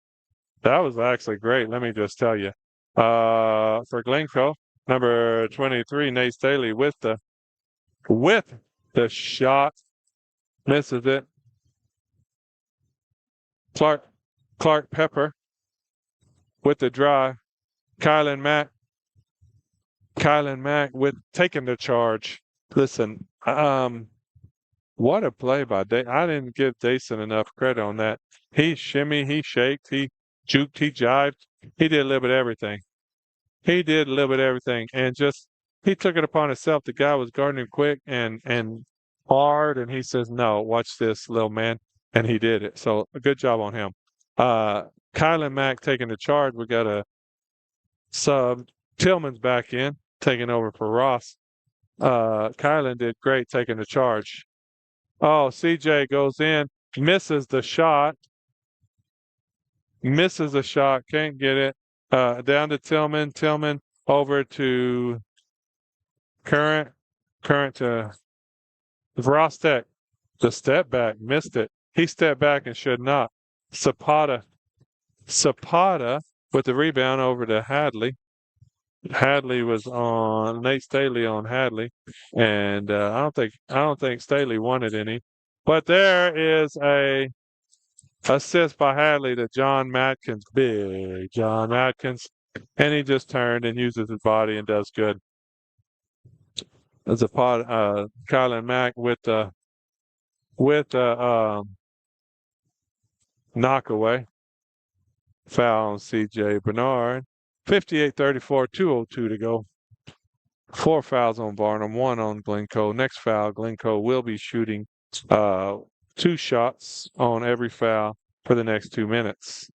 That was actually great. Let me just tell you. For Glencoe, number 23, Nate Staley with the with the shot. Misses it. Clark Pepper with the drive. Kylan Mack with taking the charge. Listen, what a play by Day. I didn't give Dason enough credit on that. He shimmy, he shaked, he juked, he jived. He did a little bit of everything. He did a little bit of everything, and just he took it upon himself. The guy was guarding him quick and hard, and he says, "No, watch this, little man," and he did it. So a good job on him. Uh, Kylan Mack taking the charge. We got a sub. Tillman's back in, taking over for Ross. Kylan did great taking the charge. Oh, CJ goes in, misses the shot, can't get it. Down to Tillman, over to Current to Vrostek. The step back, missed it. He stepped back and should not. Zapata with the rebound over to Hadley. Hadley was on Nate Staley on Hadley, and I don't think Staley wanted any. But there is a assist by Hadley to John Matkins, big John Matkins, and he just turned and uses his body and does good. There's a pot, Kylan Mack with the knockaway. Foul on CJ Bernard. 58-34, 2:02 to go. 4 fouls on Varnum, 1 on Glencoe. Next foul, Glencoe will be shooting 2 shots on every foul for the next 2 minutes.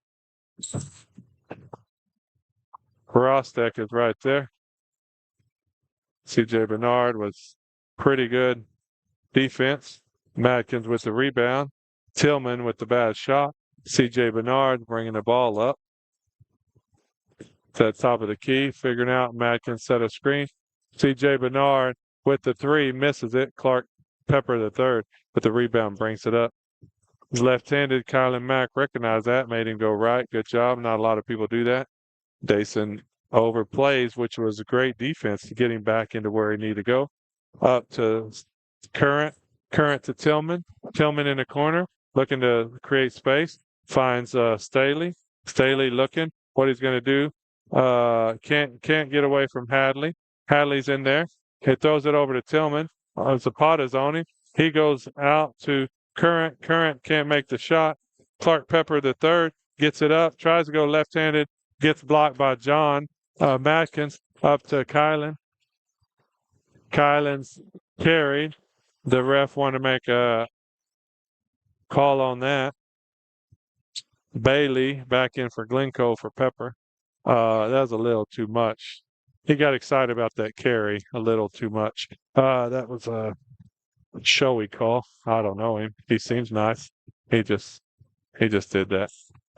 Rostek is right there. CJ Bernard was pretty good defense. Matkins with the rebound. Tillman with the bad shot. CJ Bernard bringing the ball up to the top of the key, figuring out Matkins set a screen. CJ Bernard with the 3, misses it. Clark Pepper the third with the rebound, brings it up. Left-handed, Kylan Mack recognized that, made him go right. Good job. Not a lot of people do that. Dason overplays, which was a great defense to get him back into where he needed to go. Up to Current to Tillman. Tillman in the corner, looking to create space. Finds Staley. Staley looking what he's going to do. Can't get away from Hadley. Hadley's in there. He throws it over to Tillman. Zapata's on him. He goes out to Current. Current can't make the shot. Clark Pepper the third gets it up. Tries to go left-handed. Gets blocked by John Matkins. Up to Kylan. Kylan's carried. The ref wanted to make a call on that. Bailey back in for Glencoe for Pepper. That was a little too much. He got excited about that carry a little too much. That was a showy call. I don't know him. He seems nice. He just did that.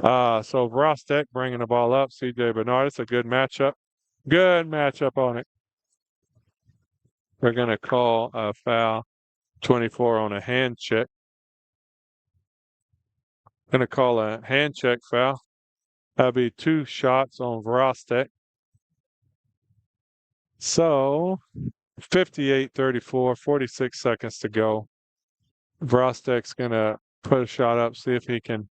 So Vrostek bringing the ball up. CJ Bernard. It's a good matchup. Good matchup on it. We're going to call a foul 24 on a hand check. Going to call a hand check foul. That'll be 2 shots on Vrostek. So 58-34, 46 seconds to go. Vrostek's going to put a shot up, see if he can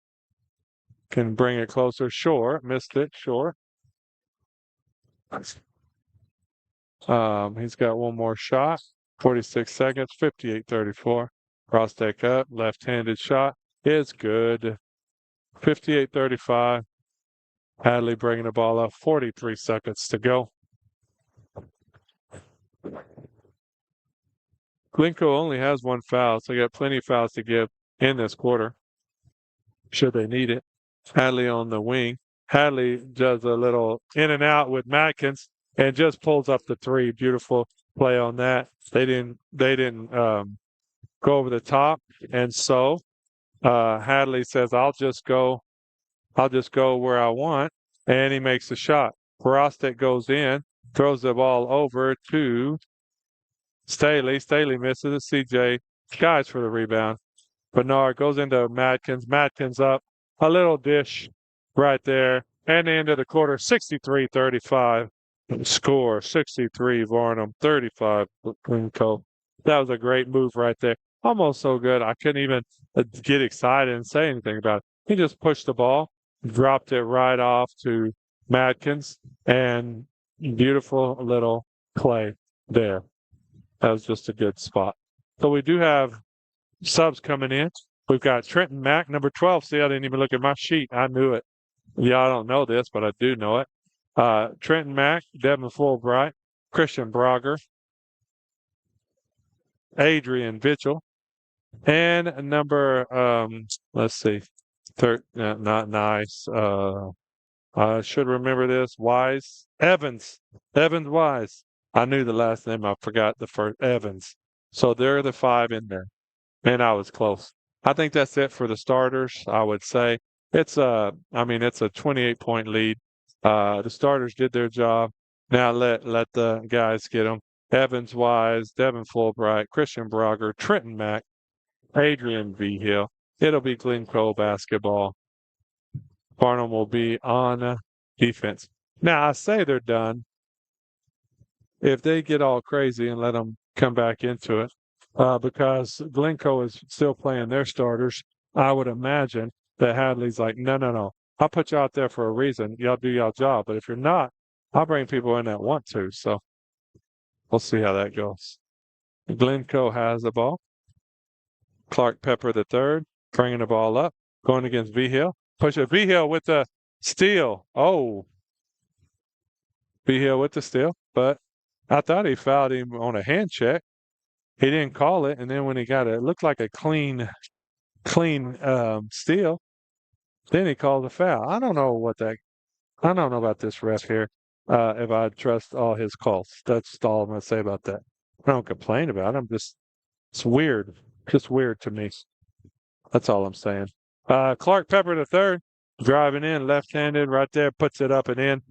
bring it closer. Sure, missed it. Sure. He's got one more shot. 46 seconds, 58-34. Vrostek up, left-handed shot is good. 58-35. Hadley bringing the ball up. 43 seconds to go. Glencoe only has 1 foul, so they got plenty of fouls to give in this quarter, should they need it. Hadley on the wing. Hadley does a little in and out with Matkins and just pulls up the 3. Beautiful play on that. They didn't go over the top, and so Hadley says, "I'll just go where I want," and he makes the shot. Vrostek goes in, throws the ball over to Staley. Staley misses it. CJ skies for the rebound. Bernard goes into Matkins. Matkins up. A little dish right there. And the end of the quarter, 63-35. Score 63 Varnum, 35 Glencoe. That was a great move right there. Almost so good I couldn't even get excited and say anything about it. He just pushed the ball, dropped it right off to Madkins, and beautiful little play there. That was just a good spot. So we do have subs coming in. We've got Trenton Mack, number 12. See, I didn't even look at my sheet. I knew it. Yeah, I don't know this, but I do know it. Trenton Mack, Devin Fulbright, Christian Brogger, Adrian Mitchell, and number let's see, not nice. I should remember this. Wise Evans Wise. I knew the last name. I forgot the first Evans. So there are the five in there. Man, I was close. I think that's it for the starters. I would say I mean, it's a 28-point lead. The starters did their job. Now let the guys get them. Evans Wise, Devin Fulbright, Christian Brogger, Trenton Mack, Adrian V. Hill. It'll be Glencoe basketball. Varnum will be on defense. Now, I say they're done. If they get all crazy and let them come back into it, because Glencoe is still playing their starters, I would imagine that Hadley's like, no, no, no. I'll put you out there for a reason. Y'all do y'all job. But if you're not, I'll bring people in that want to. So we'll see how that goes. Glencoe has the ball. Clark Pepper the third, bringing the ball up, going against V Hill. Push it. V Hill with the steal. Oh, V Hill with the steal. But I thought he fouled him on a hand check. He didn't call it, and then when he got it looked like a clean steal. Then he called a foul. I don't know about this ref here. If I trust all his calls, that's all I'm gonna say about that. I don't complain about him. Just it's weird, just weird to me. That's all I'm saying. Clark Pepper the third, driving in, left-handed, right there, puts it up and in,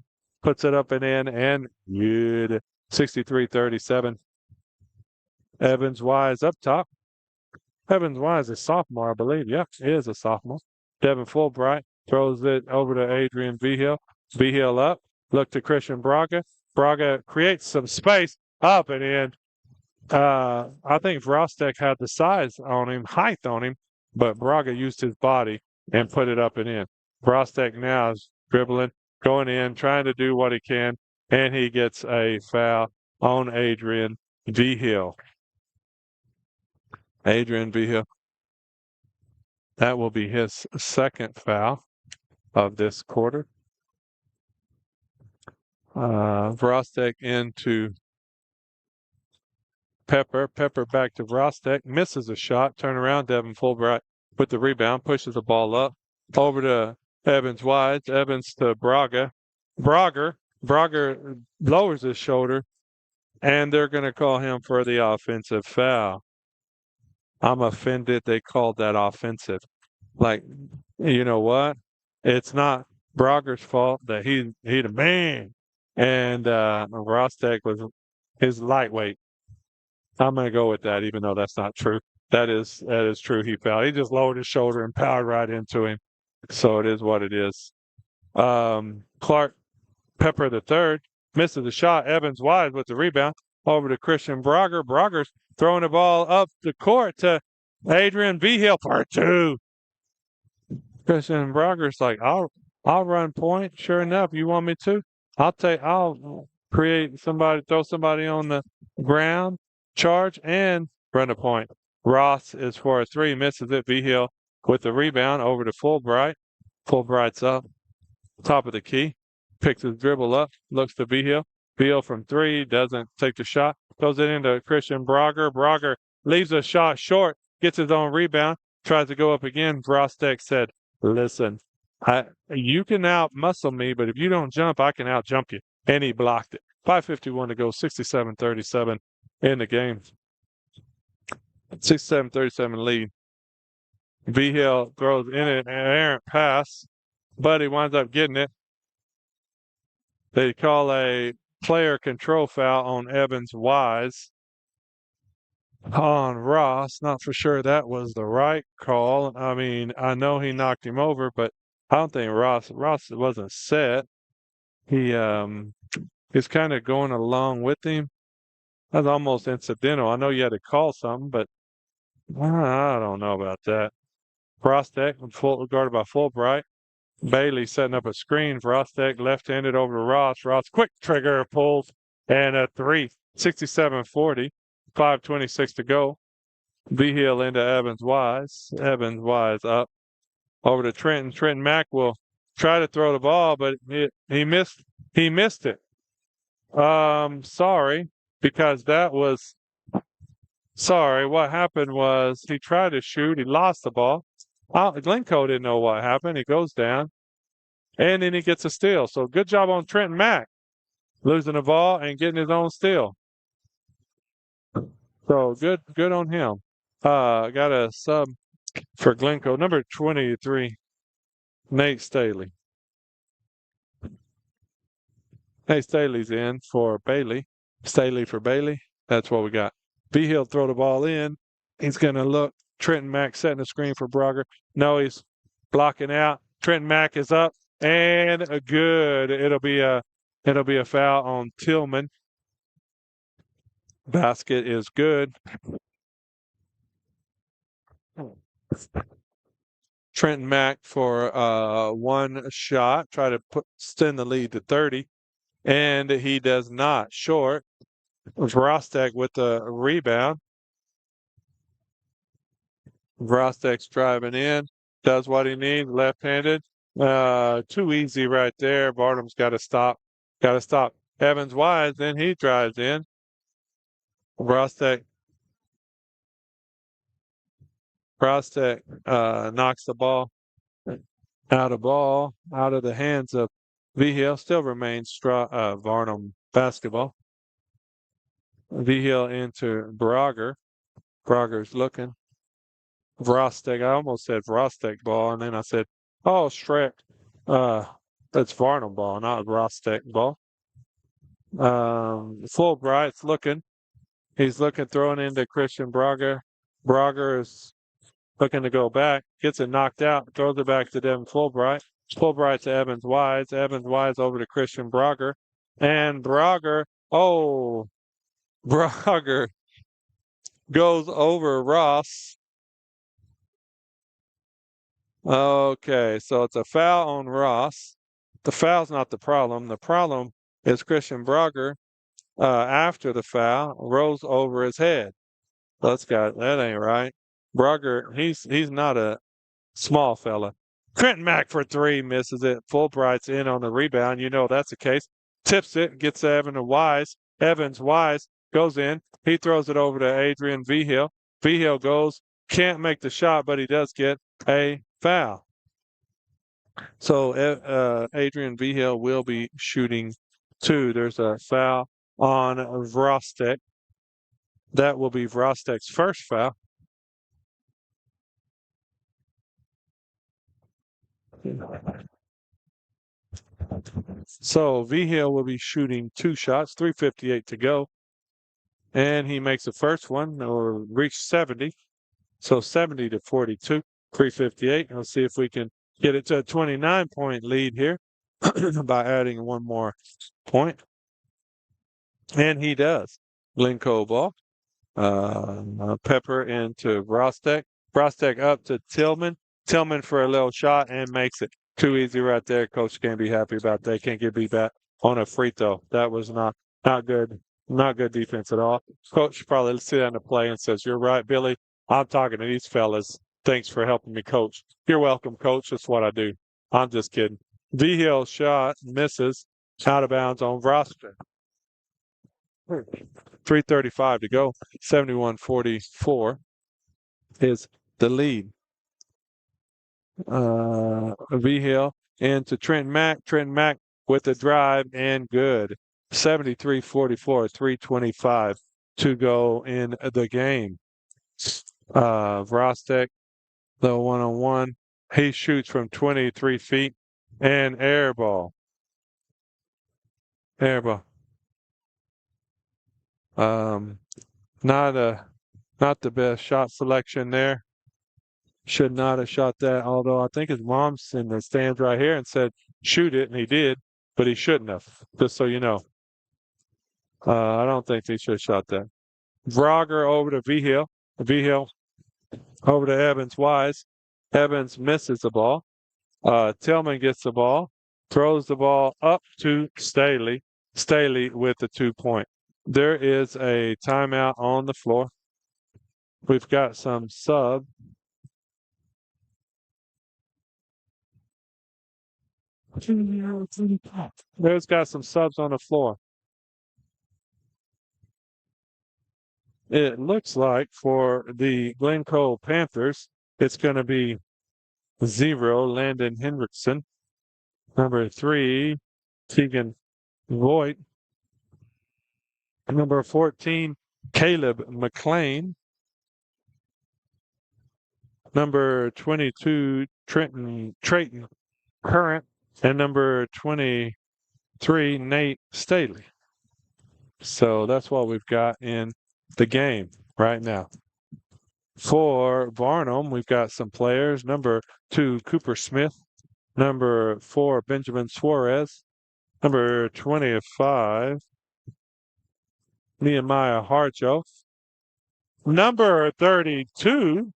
and good. 63-37. Evans Wise up top. Evans Wise is a sophomore, I believe. Yep, he is a sophomore. Devin Fulbright throws it over to Adrian V. Hill. V. Hill up. Look to Christian Braga. Braga creates some space up and in. I think Vrostek had the size on him, height on him, but Braga used his body and put it up and in. Vrostek now is dribbling, going in, trying to do what he can, and he gets a foul on Adrian V. Hill. Adrian V. Hill. That will be his second foul of this quarter. Vrostek into Pepper. Pepper back to Vrostek. Misses a shot. Turn around. Devin Fulbright with the rebound. Pushes the ball up. Over to Evans Wise. Evans to Braga. Braga lowers his shoulder. And they're going to call him for the offensive foul. I'm offended they called that offensive. Like, you know what? It's not Brogger's fault that he the man. And Rostek was his lightweight. I'm gonna go with that, even though that's not true. That is true. He fell. He just lowered his shoulder and powered right into him. So it is what it is. Clark Pepper the third misses the shot. Evans Wise with the rebound over to Christian Brogger. Brogger's throwing the ball up the court to Adrian V. Hill, part two. Christian Brogger's like, I'll run point. Sure enough, you want me to? I'll create somebody, throw somebody on the ground, charge, and run a point. Ross is for a three, misses it. V Hill with the rebound over to Fulbright. Fulbright's up, top of the key, picks his dribble up, looks to V Hill. V Hill from three, doesn't take the shot, throws it into Christian Brogger. Brogger leaves a shot short, gets his own rebound, tries to go up again. Rostek said, listen, you can out muscle me, but if you don't jump, I can out jump you. And he blocked it. 5:51 to go, 67-37 in the game. 67-37 lead. V Hill throws in an errant pass, but he winds up getting it. They call a player control foul on Evans Wise. On Ross, not for sure that was the right call. I mean, I know he knocked him over, but I don't think Ross wasn't set. He is kind of going along with him. That's almost incidental. I know you had to call something, but I don't know about that. Frostek, guarded by Fulbright. Bailey setting up a screen. Frostek left-handed over to Ross. Ross quick trigger pulls and a three. 67-40. 5:26 to go. V-Hill into Evans Wise. Evans Wise up over to Trenton. Trenton Mack will try to throw the ball, but he missed. He missed it. Sorry, because that was sorry. What happened was he tried to shoot. He lost the ball. Glencoe didn't know what happened. He goes down, and then he gets a steal. So good job on Trenton Mack losing the ball and getting his own steal. So good on him. Got a sub for Glencoe, number 23, Nate Staley. Nate Staley's in for Bailey. Staley for Bailey. That's what we got. B Hill throw the ball in. He's gonna look. Trenton Mack setting the screen for Brogger. No, he's blocking out. Trenton Mack is up and good. It'll be a foul on Tillman. Basket is good. Trenton Mack for one shot. Try to extend the lead to 30. And he does not. Short. Vrostek with the rebound. Vrostek's driving in. Does what he needs. Left-handed. Too easy right there. Varnum's got to stop. Got to stop. Evans Wise. Then he drives in. Vrostek knocks the ball out of the hands of V-Hill. Still remains Varnum basketball. V-Hill into Brogger. Brogger's looking. Vrostek. I almost said Vrostek ball, and then I said, oh, Shrek. That's Varnum ball, not Vrostek ball. Fulbright's looking. He's looking, throwing into Christian Brogger. Brogger is looking to go back, gets it knocked out, throws it back to Devin Fulbright. Fulbright to Evans Wise. Evans Wise over to Christian Brogger. And Brogger goes over Ross. Okay, so it's a foul on Ross. The foul's not the problem. The problem is Christian Brogger, after the foul, rolls over his head. That ain't right. Brogger, he's not a small fella. Trenton Mack for three, misses it. Fulbright's in on the rebound. You know that's the case. Tips it, gets Evans Wise. Evans Wise goes in. He throws it over to Adrian V-Hill. V-Hill goes, can't make the shot, but he does get a foul. So Adrian V-Hill will be shooting two. There's a foul on Vrostek. That will be Vrostek's first foul. So V-Hill will be shooting two shots, 3:58 to go. And he makes the first one or reach 70. So 70-42, 3:58. Let's see if we can get it to a 29-point lead here by adding one more point. And he does. Glencoe ball. Pepper into Vrostek. Vrostek up to Tillman. Tillman for a little shot and makes it. Too easy right there. Coach can't be happy about that. Can't get beat back on a free throw. That was not good. Not good defense at all. Coach probably see that in the play and says, "You're right, Billy. I'm talking to these fellas. Thanks for helping me, Coach." You're welcome, Coach. That's what I do. I'm just kidding. V-Hill shot misses out of bounds on Vrostek. 3:35 to go. 71-44 is the lead. V-Hill into Trenton Mack. Trenton Mack with the drive and good. 73-44, 3:25 to go in the game. Vrostek, the one-on-one. He shoots from 23 feet and air ball. Air ball. Not the best shot selection there. Should not have shot that, although I think his mom's in the stands right here and said, shoot it, and he did, but he shouldn't have, just so you know. I don't think they should have shot that. Brogger over to V-Hill. V-Hill over to Evans Wise. Evans misses the ball. Tillman gets the ball, throws the ball up to Staley. Staley with the 2 point. There is a timeout on the floor. We've got some sub. There's got some subs on the floor. It looks like for the Glencoe Panthers, it's going to be 0, Landon Hendrickson. Number 3, Keegan Voigt. Number 14, Caleb McLean. Number 22, Trayton Current. And number 23, Nate Staley. So that's what we've got in the game right now. For Varnum, we've got some players. Number 2, Cooper Smith. Number 4, Benjamin Suarez. Number 25, Nehemiah Harjo. Number 32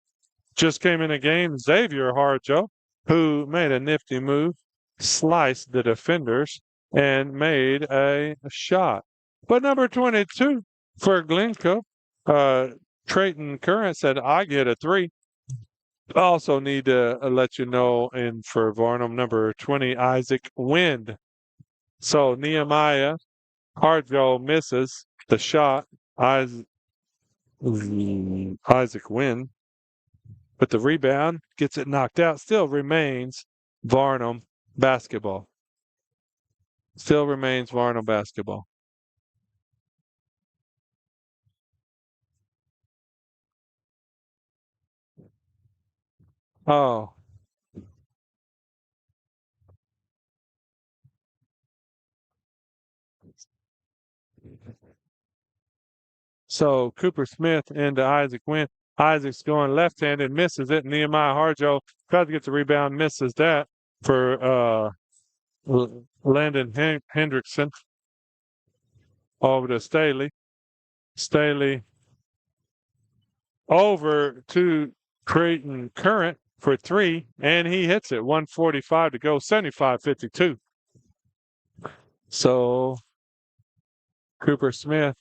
just came in the game, Xavier Harjo, who made a nifty move, sliced the defenders, and made a shot. But number 22 for Glencoe, Trayton Current said, I get a 3. Also need to let you know, and for Varnum, number 20, Isaac Wind. So Nehemiah Harjo misses the shot. Isaac Wind. But the rebound gets it knocked out. Still remains Varnum basketball. Still remains Varnum basketball. Oh. So Cooper Smith into Isaac Wynn. Isaac's going left-handed, misses it. Nehemiah Harjo tries to get the rebound, misses that for Landon Hendrickson. Over to Staley. Staley over to Creighton Current for 3, and he hits it. 1:45 to go, 75-52. So Cooper Smith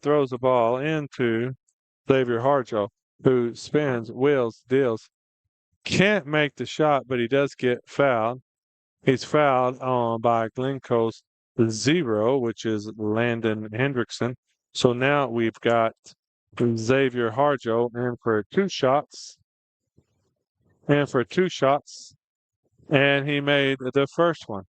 throws the ball into Xavier Harjo, who spins, wheels, deals. Can't make the shot, but he does get fouled. He's fouled by Glencoe's 0, which is Landon Hendrickson. So now we've got Xavier Harjo in for 2 shots. And he made the first one.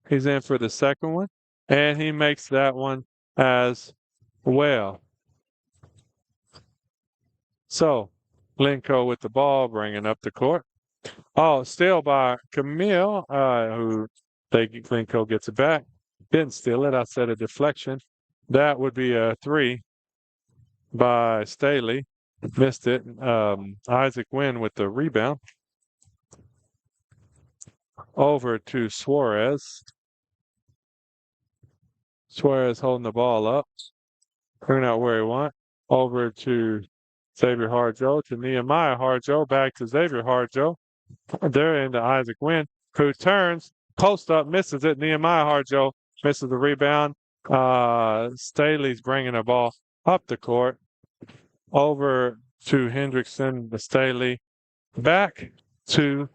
He's in for the second one, and he makes that one as well. So Glencoe with the ball, bringing up the court. Oh, steal by Camille, who Glencoe gets it back. Didn't steal it. I said a deflection. That would be a 3 by Staley. Missed it. Isaac Wynn with the rebound. Over to Suarez. Suarez holding the ball up. Bringing out where he wants. Over to Xavier Harjo, to Nehemiah Harjo, back to Xavier Harjo. They're into Isaac Wynn, who turns, post up, misses it. Nehemiah Harjo misses the rebound. Staley's bringing the ball up the court. Over to Hendrickson, the Staley. Back to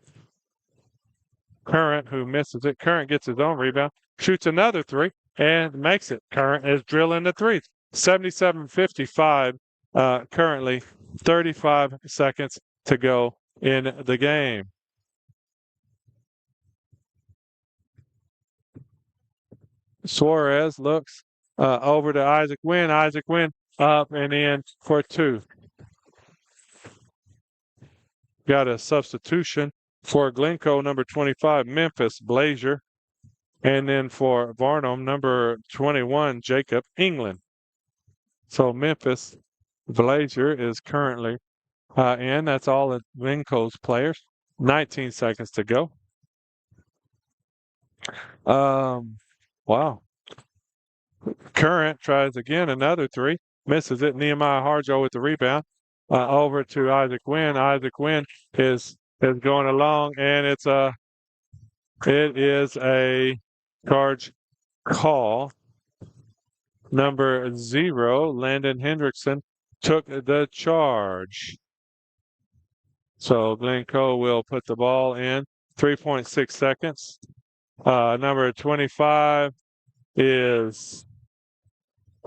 Current, who misses it. Current gets his own rebound, shoots another 3, and makes it. Current is drilling the 3s. 77-55 currently. 35 seconds to go in the game. Suarez looks over to Isaac Wynn. Isaac Wynn up and in for 2. Got a substitution for Glencoe, number 25, Memphis Blazier. And then for Varnum, number 21, Jacob England. So Memphis Blazier is currently in. That's all of Glencoe's players. 19 seconds to go. Wow. Current tries again, another three. Misses it. Nehemiah Harjo with the rebound. Over to Isaac Wynn. Isaac Wynn is going along, and it is a charge call. Number 0, Landon Hendrickson, took the charge. So Glencoe will put the ball in. 3.6 seconds. Number 25 is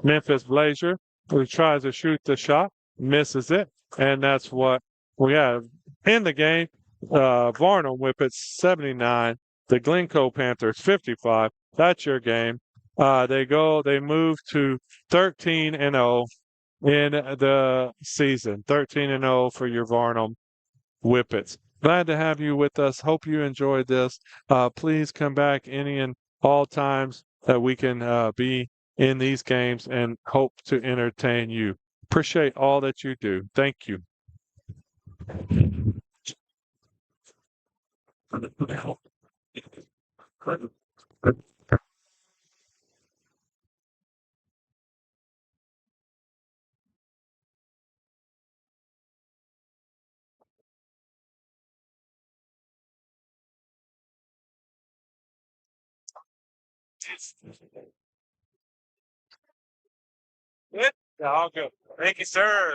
Memphis Blazier, who tries to shoot the shot, misses it, and that's what we have in the game. Varnum Whippets 79, the Glencoe Panthers 55. That's your game. They move to 13-0 in the season. 13-0 for your Varnum Whippets. Glad to have you with us. Hope you enjoyed this. Please come back any and all times that we can be in these games and hope to entertain you. Appreciate all that you do. Thank you. Good. All good. Thank you, sir.